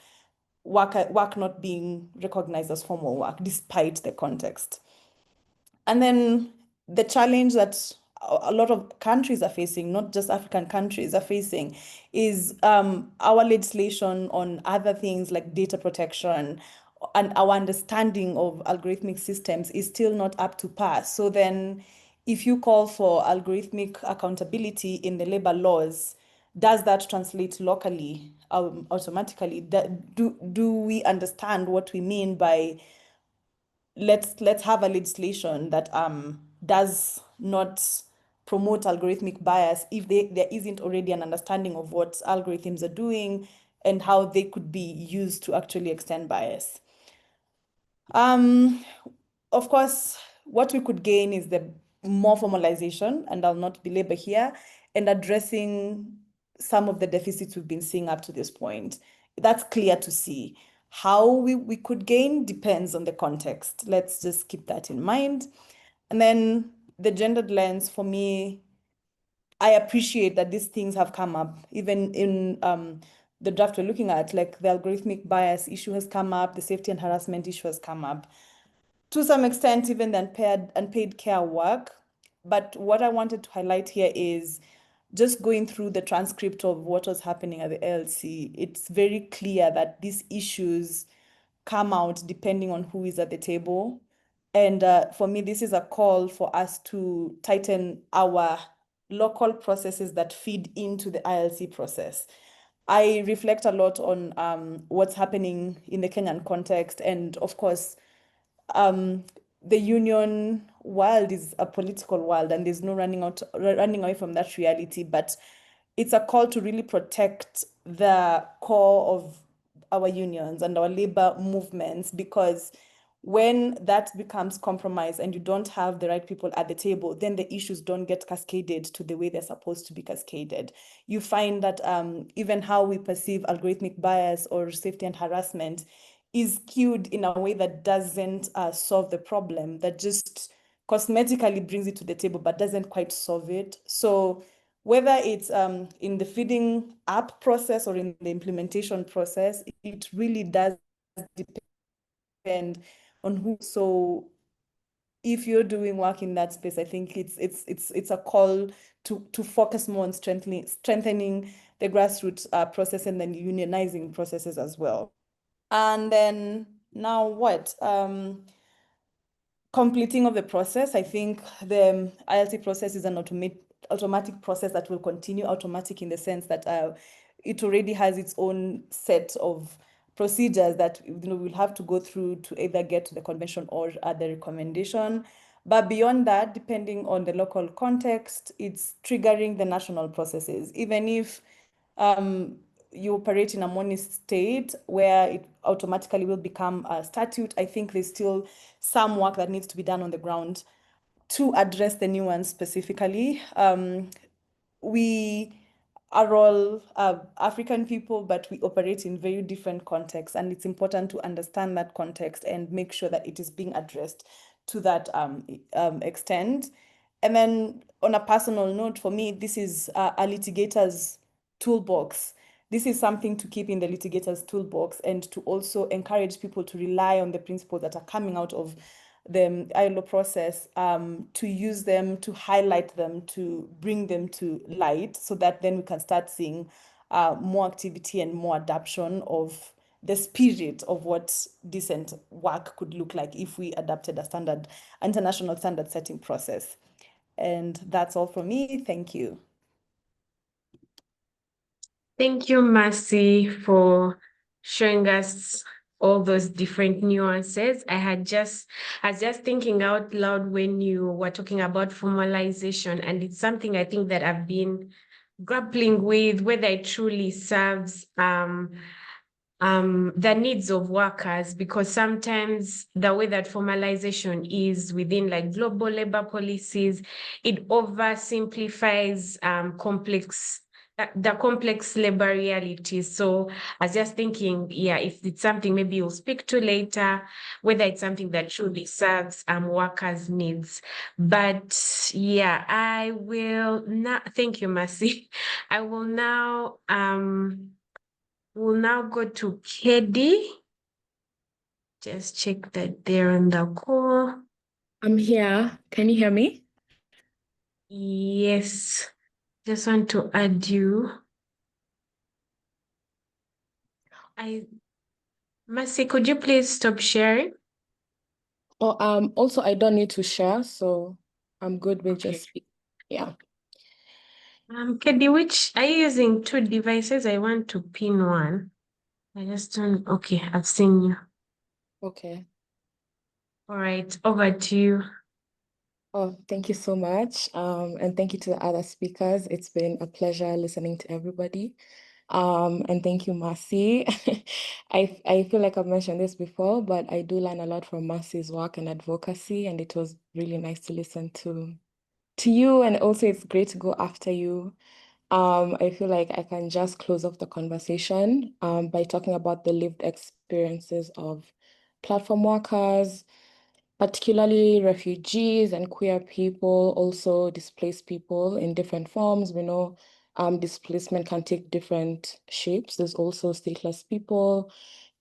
work not being recognized as formal work despite the context. And then the challenge that a lot of countries are facing, not just African countries are facing, is our legislation on other things like data protection and our understanding of algorithmic systems is still not up to par. So then if you call for algorithmic accountability in the labor laws, does that translate locally automatically? Do we understand what we mean by let's have a legislation that does not promote algorithmic bias if there isn't already an understanding of what algorithms are doing and how they could be used to actually extend bias. Of course, what we could gain is the more formalization, and I'll not belabor here, and addressing some of the deficits we've been seeing up to this point. That's clear to see. How we could gain depends on the context. Let's just keep that in mind. And then the gendered lens, for me, I appreciate that these things have come up, even in the draft we're looking at, like the algorithmic bias issue has come up, the safety and harassment issue has come up. To some extent, even the unpaid care work. But what I wanted to highlight here is just going through the transcript of what was happening at the ALC, it's very clear that these issues come out depending on who is at the table. And for me, this is a call for us to tighten our local processes that feed into the ILC process. I reflect a lot on what's happening in the Kenyan context. And of course, the union world is a political world, and there's no running away from that reality. But it's a call to really protect the core of our unions and our labor movements, because when that becomes compromised and you don't have the right people at the table, then the issues don't get cascaded to the way they're supposed to be cascaded. You find that even how we perceive algorithmic bias or safety and harassment is skewed in a way that doesn't solve the problem, that just cosmetically brings it to the table but doesn't quite solve it. So whether it's in the feeding up process or in the implementation process, it really does depend on who. So if you're doing work in that space, I think it's a call to focus more on strengthening the grassroots process and then unionizing processes as well. And then now what? Completing of the process. I think the ILC process is an automatic process that will continue, automatic in the sense that it already has its own set of procedures that we'll have to go through to either get to the convention or the recommendation. But beyond that, depending on the local context, it's triggering the national processes. Even if you operate in a monist state where it automatically will become a statute, I think there's still some work that needs to be done on the ground to address the nuance specifically. We are all African people, but we operate in very different contexts, and it's important to understand that context and make sure that it is being addressed to that extent. And then on a personal note, for me, this is a litigator's toolbox. This is something to keep in the litigator's toolbox and to also encourage people to rely on the principles that are coming out of the ILO process, to use them, to highlight them, to bring them to light, so that then we can start seeing more activity and more adoption of the spirit of what decent work could look like if we adapted a international standard setting process. And that's all from me. Thank you. Thank you, Mercy, for showing us all those different nuances. I was just thinking out loud when you were talking about formalization, and it's something I think that I've been grappling with, whether it truly serves the needs of workers, because sometimes the way that formalization is within like global labor policies, it oversimplifies the complex labor realities. So I was just thinking, yeah, if it's something maybe you'll speak to later, whether it's something that truly serves workers' needs. But yeah, I will now, thank you, Mercy. I will now we'll now go to Kedi. Just check that they're on the call. I'm here. Can you hear me? Yes. Just want to add you. Mercy, could you please stop sharing? Oh, also I don't need to share, so I'm good with Okay. just speak. Yeah. Kedi, which are you using two devices? I want to pin one. I just don't. Okay, I've seen you. Okay. All right, over to you. Oh, thank you so much. And thank you to the other speakers. It's been a pleasure listening to everybody. And thank you, Mercy. I feel like I've mentioned this before, but I do learn a lot from Mercy's work and advocacy, and it was really nice to listen to you. And also it's great to go after you I feel like I can just close off the conversation by talking about the lived experiences of platform workers, particularly refugees and queer people, also displaced people in different forms. We know displacement can take different shapes. There's also stateless people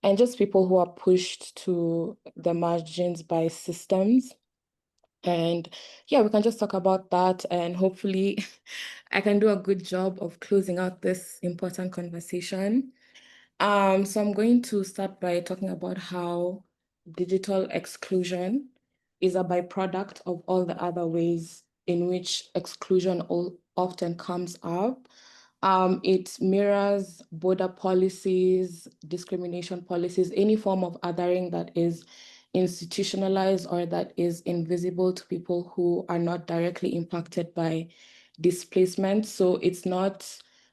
and just people who are pushed to the margins by systems. And yeah, we can just talk about that, and hopefully I can do a good job of closing out this important conversation. So I'm going to start by talking about how digital exclusion is a byproduct of all the other ways in which exclusion often comes up. It mirrors border policies, discrimination policies, any form of othering that is institutionalized or that is invisible to people who are not directly impacted by displacement. So it's not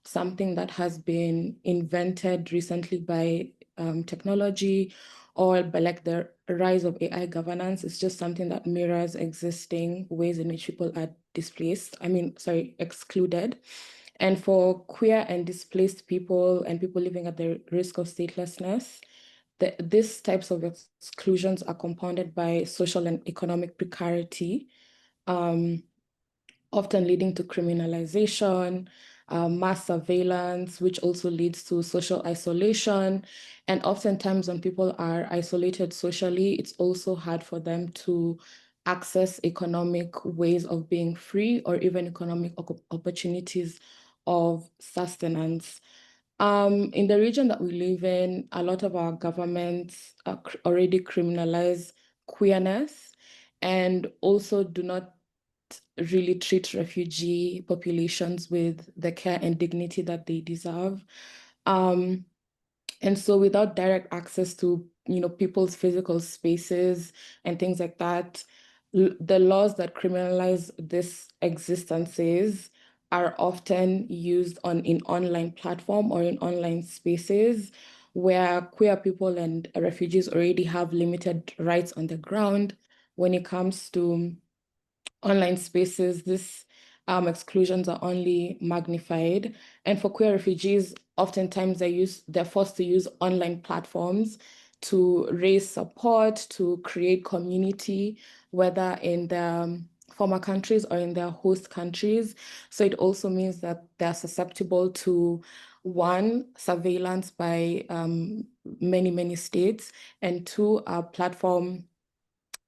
something that has been invented recently by technology or by like the rise of AI governance. It's just something that mirrors existing ways in which people are excluded. And for queer and displaced people and people living at the risk of statelessness, these types of exclusions are compounded by social and economic precarity, often leading to criminalization, mass surveillance, which also leads to social isolation. And oftentimes when people are isolated socially, it's also hard for them to access economic ways of being free or even economic opportunities of sustenance. In the region that we live in, a lot of our governments already criminalize queerness and also do not really treat refugee populations with the care and dignity that they deserve. And so without direct access to, people's physical spaces and things like that, the laws that criminalize these existences are often used in online platform or in online spaces where queer people and refugees already have limited rights on the ground. When it comes to online spaces, these exclusions are only magnified. And for queer refugees, oftentimes they're forced to use online platforms to raise support, to create community, whether in their former countries or in their host countries. So it also means that they're susceptible to, one, surveillance by many, many states, and two, platform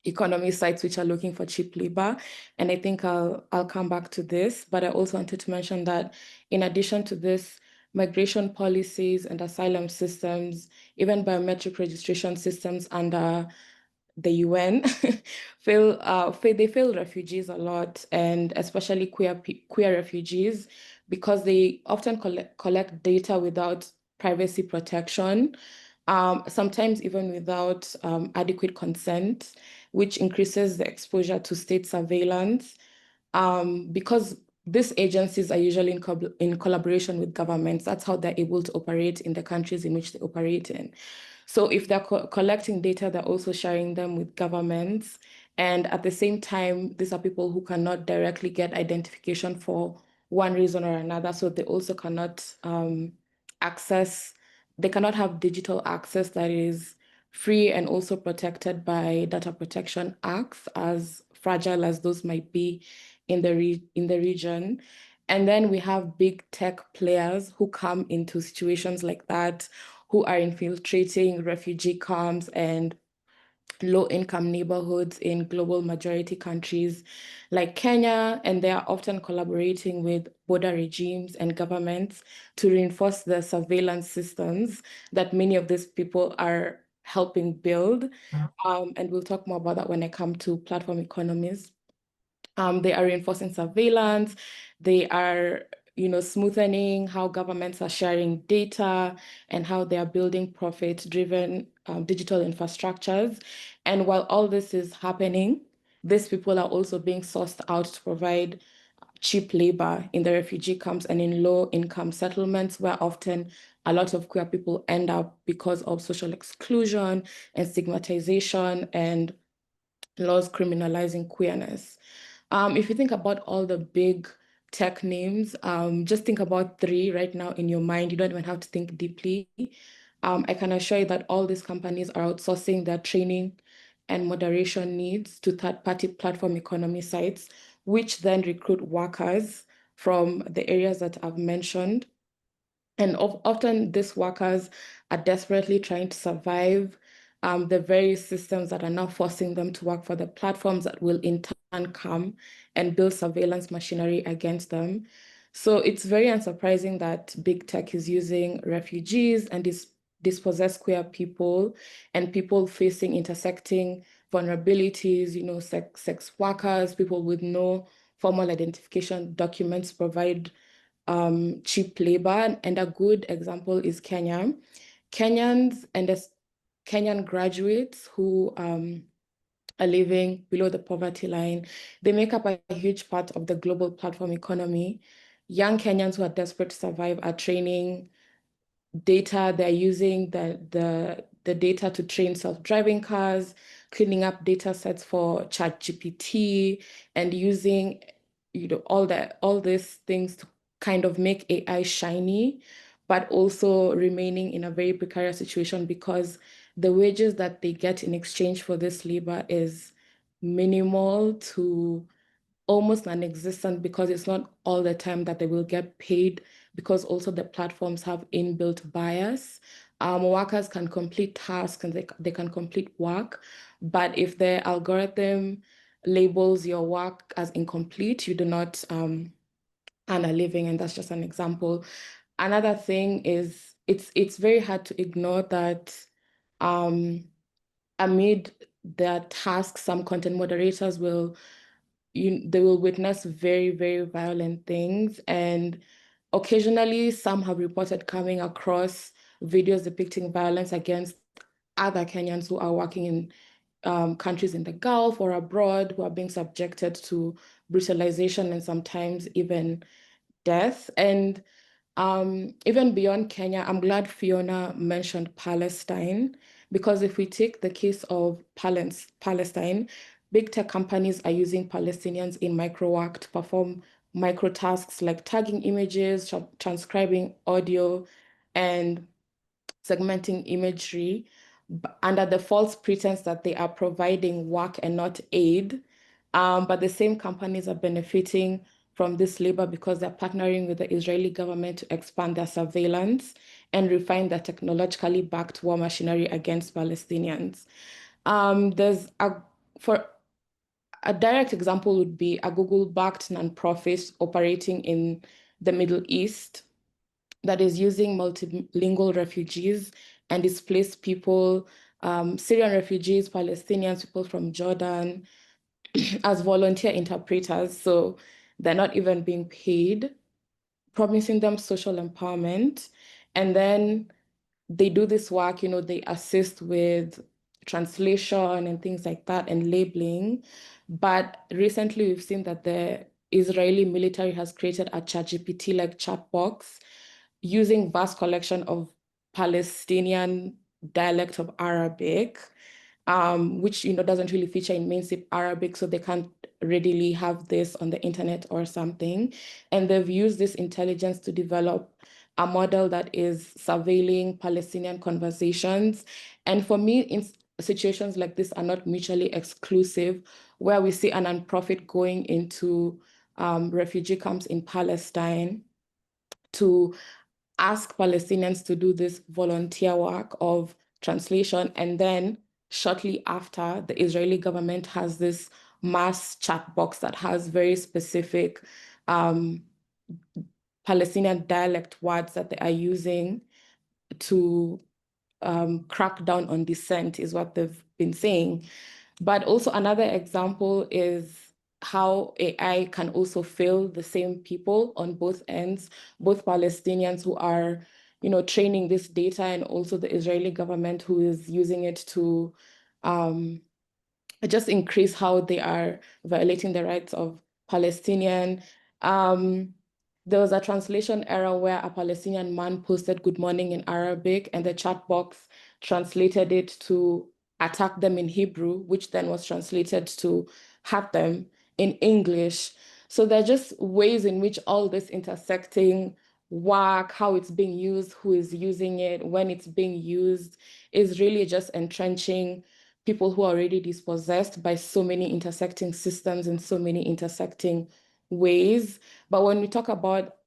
economy sites which are looking for cheap labor. And I think I'll come back to this, but I also wanted to mention that in addition to this, migration policies and asylum systems, even biometric registration systems under the UN they fail refugees a lot, and especially queer refugees, because they often collect data without privacy protection, sometimes even without adequate consent, which increases the exposure to state surveillance, because these agencies are usually in collaboration with governments. That's how they're able to operate in the countries in which they operate in. So if they're collecting data, they're also sharing them with governments. And at the same time, these are people who cannot directly get identification for one reason or another. So they also cannot they cannot have digital access that is free and also protected by data protection acts, as fragile as those might be in the region. And then we have big tech players who come into situations like that, who are infiltrating refugee camps and low-income neighborhoods in global majority countries like Kenya, and they are often collaborating with border regimes and governments to reinforce the surveillance systems that many of these people are helping build. And we'll talk more about that when I come to platform economies. They are reinforcing surveillance. They are, smoothing how governments are sharing data and how they are building profit-driven digital infrastructures. And while all this is happening, these people are also being sourced out to provide cheap labor in the refugee camps and in low-income settlements, where often a lot of queer people end up because of social exclusion and stigmatization and laws criminalizing queerness. If you think about all the big tech names. Just think about 3 right now in your mind. You don't even have to think deeply. I can assure you that all these companies are outsourcing their training and moderation needs to third-party platform economy sites, which then recruit workers from the areas that I've mentioned. And often these workers are desperately trying to survive the very systems that are now forcing them to work for the platforms that will in turn come and build surveillance machinery against them. So it's very unsurprising that big tech is using refugees and dispossessed queer people and people facing intersecting vulnerabilities, you know, sex workers, people with no formal identification documents provide cheap labor. And a good example is Kenya. Kenyans and Kenyan graduates who are living below the poverty line, they make up a huge part of the global platform economy. Young Kenyans who are desperate to survive are training data. They're using the data to train self-driving cars, cleaning up data sets for ChatGPT, and using all these things to kind of make AI shiny, but also remaining in a very precarious situation because the wages that they get in exchange for this labor is minimal to almost non-existent, because it's not all the time that they will get paid, because also the platforms have inbuilt bias. Workers can complete tasks and they can complete work, but if the algorithm labels your work as incomplete, you do not earn a living, and that's just an example. Another thing is it's very hard to ignore that amid their tasks, some content moderators they will witness very, very violent things. And occasionally, some have reported coming across videos depicting violence against other Kenyans who are working in countries in the Gulf or abroad, who are being subjected to brutalization and sometimes even death. And even beyond Kenya, I'm glad Fiona mentioned Palestine, because if we take the case of Palestine, big tech companies are using Palestinians in micro work to perform micro tasks like tagging images, transcribing audio, and segmenting imagery under the false pretense that they are providing work and not aid. But the same companies are benefiting from this labor because they're partnering with the Israeli government to expand their surveillance and refine their technologically backed war machinery against Palestinians. For a direct example would be a Google-backed nonprofit operating in the Middle East that is using multilingual refugees and displaced people, Syrian refugees, Palestinians, people from Jordan, as volunteer interpreters. So they're not even being paid, promising them social empowerment. And then they do this work, they assist with translation and things like that and labeling. But recently we've seen that the Israeli military has created a ChatGPT-like chat box using vast collection of Palestinian dialect of Arabic, which doesn't really feature in mainstream Arabic, so they can't readily have this on the internet or something. And they've used this intelligence to develop a model that is surveilling Palestinian conversations. And for me, in situations like this are not mutually exclusive, where we see a nonprofit going into refugee camps in Palestine to ask Palestinians to do this volunteer work of translation. And then shortly after, the Israeli government has this mass chat box that has very specific Palestinian dialect words that they are using to crack down on dissent, is what they've been saying. But also another example is how AI can also fail the same people on both ends, both Palestinians who are, training this data, and also the Israeli government who is using it to just increase how they are violating the rights of Palestinian. There was a translation error where a Palestinian man posted "Good morning" in Arabic, and the chat box translated it to attack them in Hebrew, which then was translated to hurt them in English. So there are just ways in which all this intersecting work, how it's being used, who is using it, when it's being used, is really just entrenching people who are already dispossessed by so many intersecting systems and so many intersecting ways. But when we talk about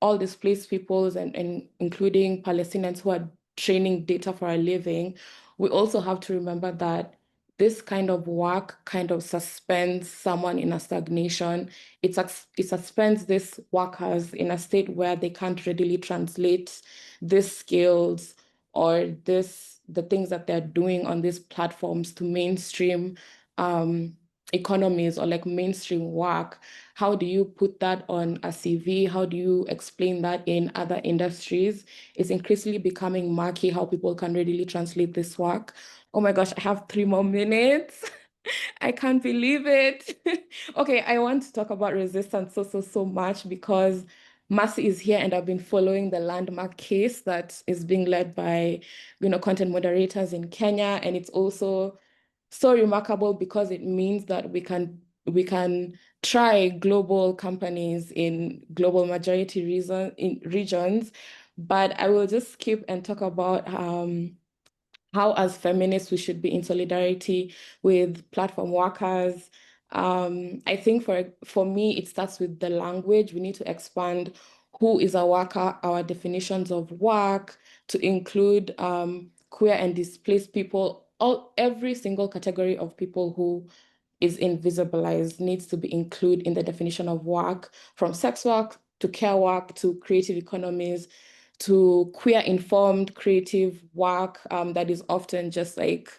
all displaced peoples and including Palestinians who are training data for a living, we also have to remember that this kind of work kind of suspends someone in a stagnation. It suspends these workers in a state where they can't readily translate these skills or the things that they're doing on these platforms to mainstream economies or like mainstream work. How do you put that on a CV? How do you explain that in other industries? It's increasingly becoming murky how people can readily translate this work. Oh my gosh, I have 3 more minutes. I can't believe it. Okay, I want to talk about resistance so much because Mercy is here and I've been following the landmark case that is being led by, content moderators in Kenya. And it's also so remarkable because it means that we can try global companies in global majority regions. But I will just skip and talk about how as feminists we should be in solidarity with platform workers. I think for me, it starts with the language. We need to expand who is a worker, our definitions of work to include queer and displaced people. Every single category of people who is invisibilized needs to be included in the definition of work, from sex work to care work to creative economies to queer informed creative work that is often just like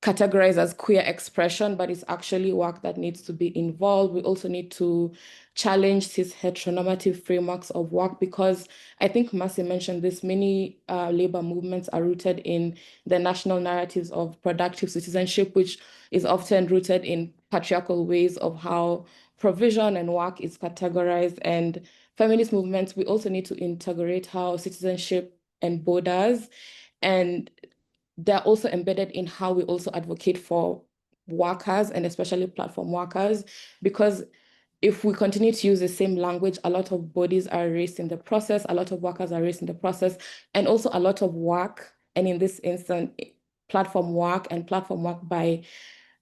categorized as queer expression, but it's actually work that needs to be involved. We also need to challenge these heteronormative frameworks of work because I think Mercy mentioned this, many labor movements are rooted in the national narratives of productive citizenship, which is often rooted in patriarchal ways of how provision and work is categorized. And feminist movements, we also need to integrate how citizenship and borders, and they're also embedded in how we also advocate for workers and especially platform workers, because if we continue to use the same language, a lot of bodies are erased in the process, a lot of workers are erased in the process, and also a lot of work, and in this instance, platform work by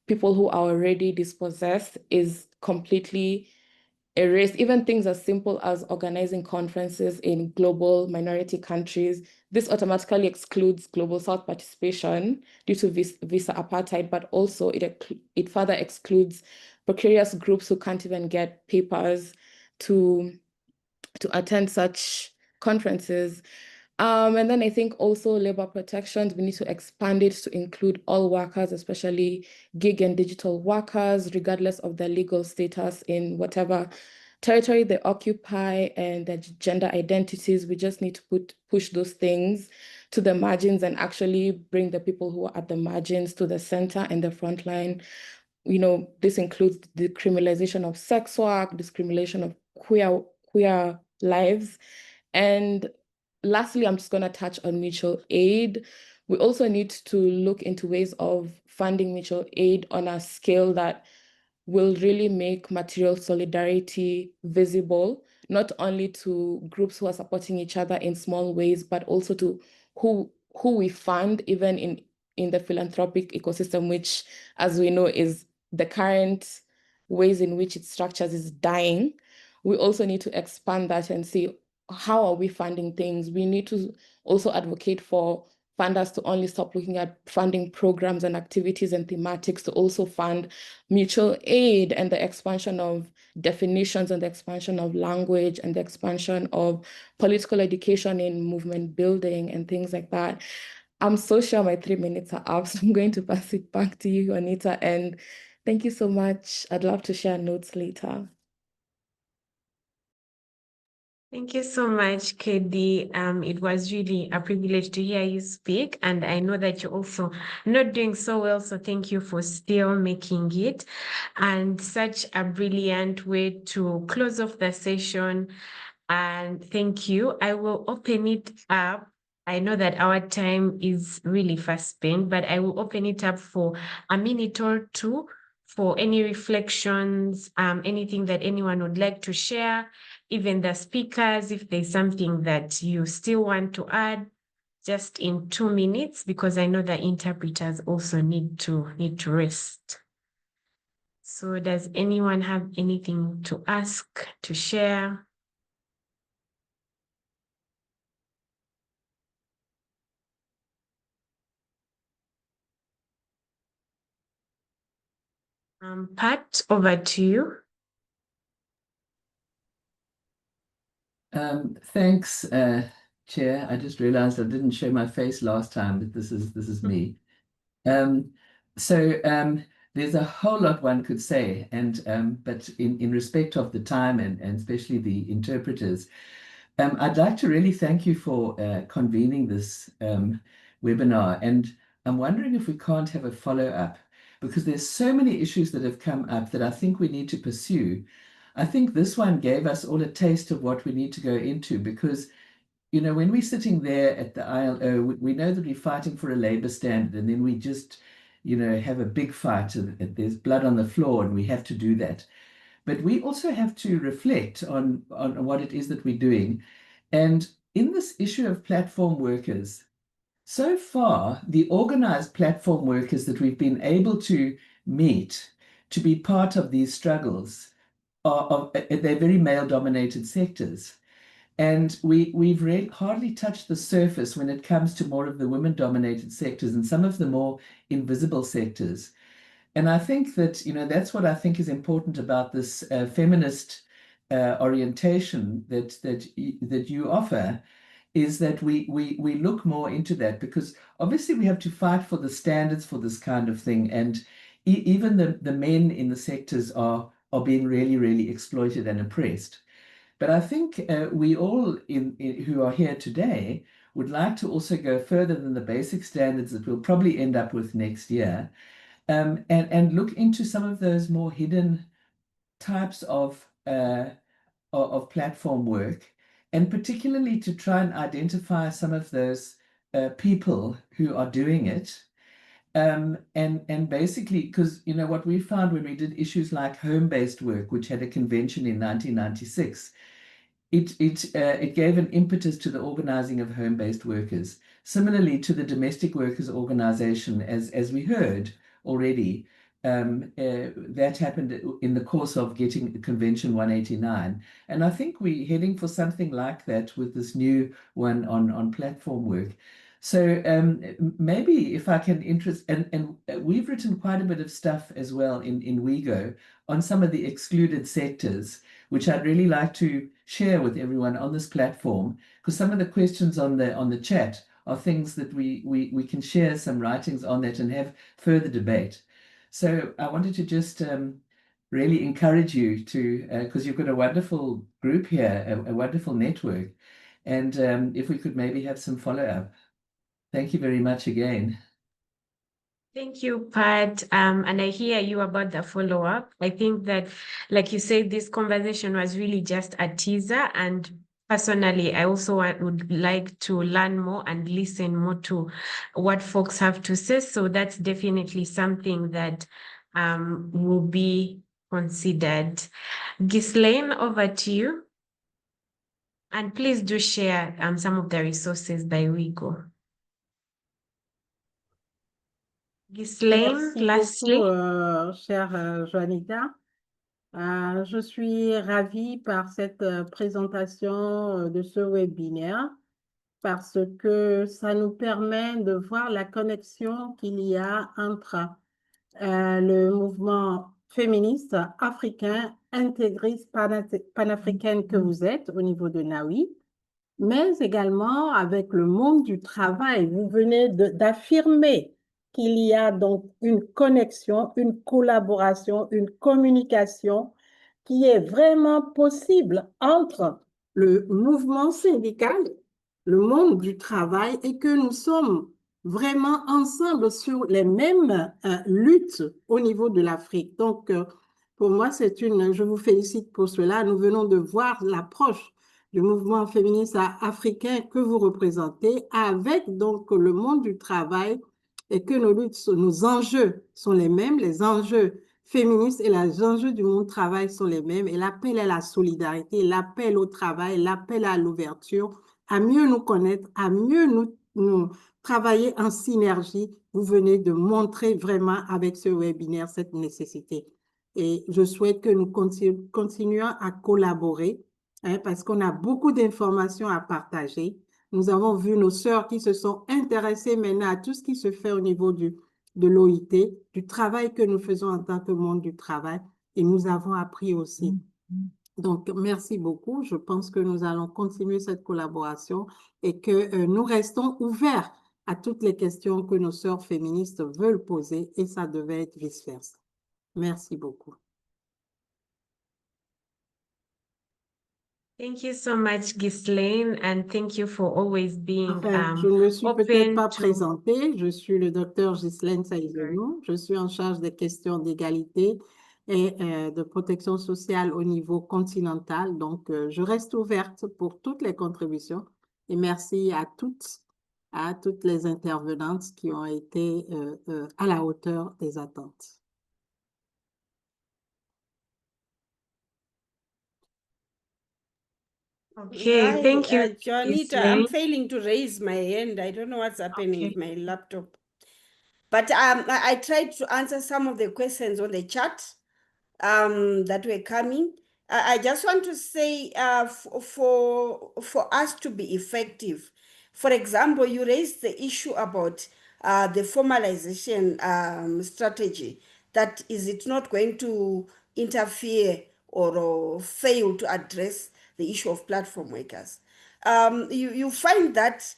people who are already dispossessed is completely erased. Even things as simple as organizing conferences in global minority countries, this automatically excludes global South participation due to visa apartheid, but also it further excludes precarious groups who can't even get papers to attend such conferences. And then I think also labor protections, we need to expand it to include all workers, especially gig and digital workers, regardless of their legal status in whatever territory they occupy and their gender identities. We just need to push those things to the margins and actually bring the people who are at the margins to the center and the front line. This includes the criminalization of sex work, discrimination of queer lives. And lastly, I'm just going to touch on mutual aid. We also need to look into ways of funding mutual aid on a scale that will really make material solidarity visible, not only to groups who are supporting each other in small ways, but also to who we fund, even in the philanthropic ecosystem, which, as we know, is the current ways in which it structures is dying. We also need to expand that and see how are we funding things. We need to also advocate for funders to only stop looking at funding programs and activities and thematics, to also fund mutual aid and the expansion of definitions and the expansion of language and the expansion of political education in movement building and things like that. I'm so sure my 3 minutes are up, so I'm going to pass it back to you, Joanita, and thank you so much. I'd love to share notes later. Thank you so much, KD. It was really a privilege to hear you speak, and I know that you're also not doing so well, so thank you for still making it. And such a brilliant way to close off the session. And thank you. I will open it up. I know that our time is really fast spent, but I will open it up for a minute or two for any reflections, anything that anyone would like to share, even the speakers, if there's something that you still want to add, just in 2 minutes, because I know the interpreters also need to rest. So does anyone have anything to ask, to share? Pat, over to you. Thanks, Chair. I just realized I didn't show my face last time, but this is me. There's a whole lot one could say, but in respect of the time and especially the interpreters, I'd like to really thank you for convening this webinar, and I'm wondering if we can't have a follow-up, because there's so many issues that have come up that I think we need to pursue. I think this one gave us all a taste of what we need to go into, because when we're sitting there at the ILO, we know that we're fighting for a labor standard, and then we just, have a big fight, and there's blood on the floor, and we have to do that. But we also have to reflect on what it is that we're doing. And in this issue of platform workers, so far, the organized platform workers that we've been able to meet to be part of these struggles they're very male-dominated sectors. And we've hardly touched the surface when it comes to more of the women-dominated sectors and some of the more invisible sectors. And I think that, that's what I think is important about this feminist orientation that you offer, is that we look more into that, because obviously we have to fight for the standards for this kind of thing. And even the men in the sectors are being really, really exploited and oppressed. But I think we all who are here today would like to also go further than the basic standards that we'll probably end up with next year, and look into some of those more hidden types of platform work, and particularly to try and identify some of those people who are doing it. And basically, because what we found when we did issues like home-based work, which had a convention in 1996, it gave an impetus to the organizing of home-based workers. Similarly to the domestic workers organization, as we heard already, that happened in the course of getting Convention 189. And I think we're heading for something like that with this new one on platform work. So maybe if I can interest, and we've written quite a bit of stuff as well in WeGo on some of the excluded sectors, which I'd really like to share with everyone on this platform, because some of the questions on the chat are things that we can share some writings on that and have further debate. So I wanted to just really encourage you to, because you've got a wonderful group here, a wonderful network, and if we could maybe have some follow-up. Thank you very much again. Thank you, Pat. And I hear you about the follow-up. I think that, like you said, this conversation was really just a teaser. And personally, I also would like to learn more and listen more to what folks have to say. So that's definitely something that will be considered. Ghislaine, over to you. And please do share some of the resources by WeGo. Ghislaine, Merci lastly. beaucoup, chère Joanita. Je suis ravie par cette présentation de ce webinaire, parce que ça nous permet de voir la connexion qu'il y a entre le mouvement féministe africain, intégriste, panafricaine que vous êtes au niveau de Nawi, mais également avec le monde du travail. Vous venez d'affirmer qu'il y a donc une connexion, une collaboration, une communication qui est vraiment possible entre le mouvement syndical, le monde du travail, et que nous sommes vraiment ensemble sur les mêmes luttes au niveau de l'Afrique. Donc, pour moi, je vous félicite pour cela. Nous venons de voir l'approche du mouvement féministe africain que vous représentez avec donc le monde du travail, et que nos luttes, nos enjeux sont les mêmes, les enjeux féministes et les enjeux du monde du travail sont les mêmes, et l'appel à la solidarité, l'appel au travail, l'appel à l'ouverture, à mieux nous connaître, à mieux nous travailler en synergie. Vous venez de montrer vraiment avec ce webinaire cette nécessité. Et je souhaite que nous continuions à collaborer, parce qu'on a beaucoup d'informations à partager. Nous avons vu nos sœurs qui se sont intéressées maintenant à tout ce qui se fait au niveau de l'OIT, du travail que nous faisons en tant que monde du travail, et nous avons appris aussi. Donc, merci beaucoup. Je pense que nous allons continuer cette collaboration et que nous restons ouverts à toutes les questions que nos sœurs féministes veulent poser, et ça devait être vice-versa. Merci beaucoup. Thank you so much, Ghislaine, and thank you for always being Enfin, je ne me suis peut-être pas open to... présentée. Je suis le docteur Ghislaine Saïzenou. Je suis en charge des questions d'égalité et de protection sociale au niveau continental. Donc, je reste ouverte pour toutes les contributions. Et merci à toutes les intervenantes qui ont été à la hauteur des attentes. Okay, thank you, Joanita, I'm failing to raise my hand. I don't know what's happening with my laptop. But I tried to answer some of the questions on the chat that were coming. I just want to say for us to be effective, for example, you raised the issue about the formalization strategy, that is it not going to interfere or fail to address the issue of platform workers. You find that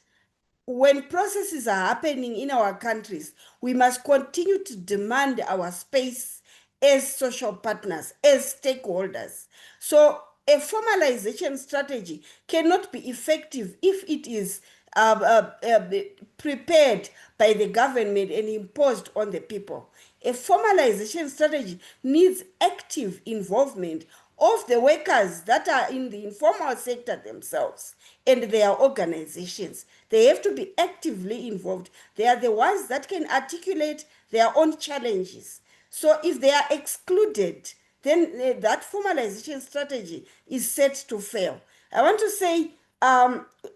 when processes are happening in our countries, we must continue to demand our space as social partners, as stakeholders. So a formalization strategy cannot be effective if it is prepared by the government and imposed on the people. A formalization strategy needs active involvement of the workers that are in the informal sector themselves and their organizations. They have to be actively involved. They are the ones that can articulate their own challenges. So if they are excluded, then that formalization strategy is set to fail. I want to say,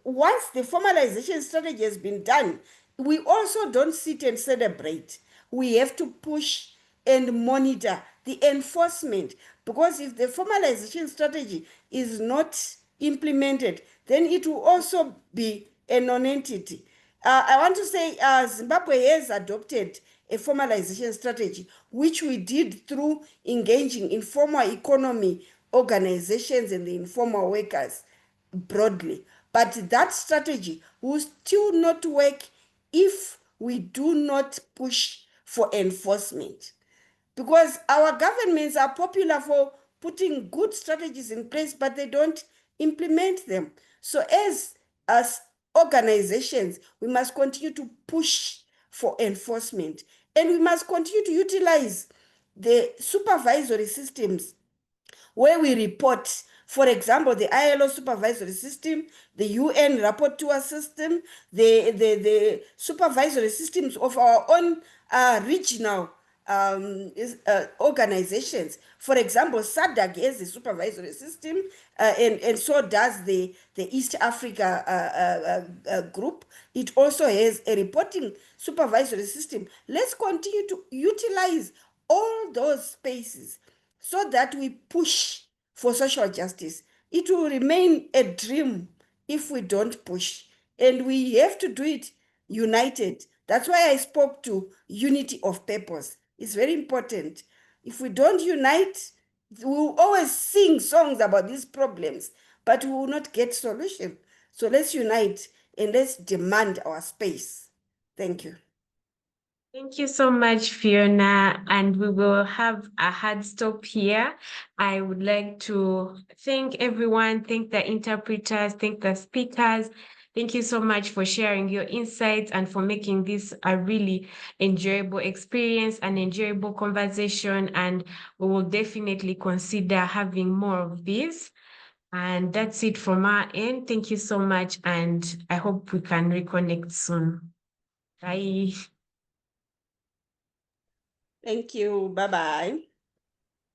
once the formalization strategy has been done, we also don't sit and celebrate. We have to push and monitor the enforcement, because if the formalization strategy is not implemented, then it will also be a non-entity. I want to say Zimbabwe has adopted a formalization strategy, which we did through engaging informal economy organizations and the informal workers broadly. But that strategy will still not work if we do not push for enforcement. Because our governments are popular for putting good strategies in place, but they don't implement them. So as organizations, we must continue to push for enforcement, and we must continue to utilize the supervisory systems where we report, for example, the ILO supervisory system, the UN rapporteur system, the supervisory systems of our own regional organizations. For example, SADC has a supervisory system, and so does the East Africa group. It also has a reporting supervisory system. Let's continue to utilize all those spaces so that we push for social justice. It will remain a dream if we don't push, and we have to do it united. That's why I spoke to unity of purpose. It's very important. If we don't unite, we'll always sing songs about these problems, but we will not get solution. So let's unite and let's demand our space. Thank you. Thank you so much, Fiona, and we will have a hard stop here. I would like to thank everyone, thank the interpreters, thank the speakers. Thank you so much for sharing your insights and for making this a really enjoyable experience, an enjoyable conversation, and we will definitely consider having more of this. And that's it from our end. Thank you so much, and I hope we can reconnect soon. Bye. Thank you. Bye-bye.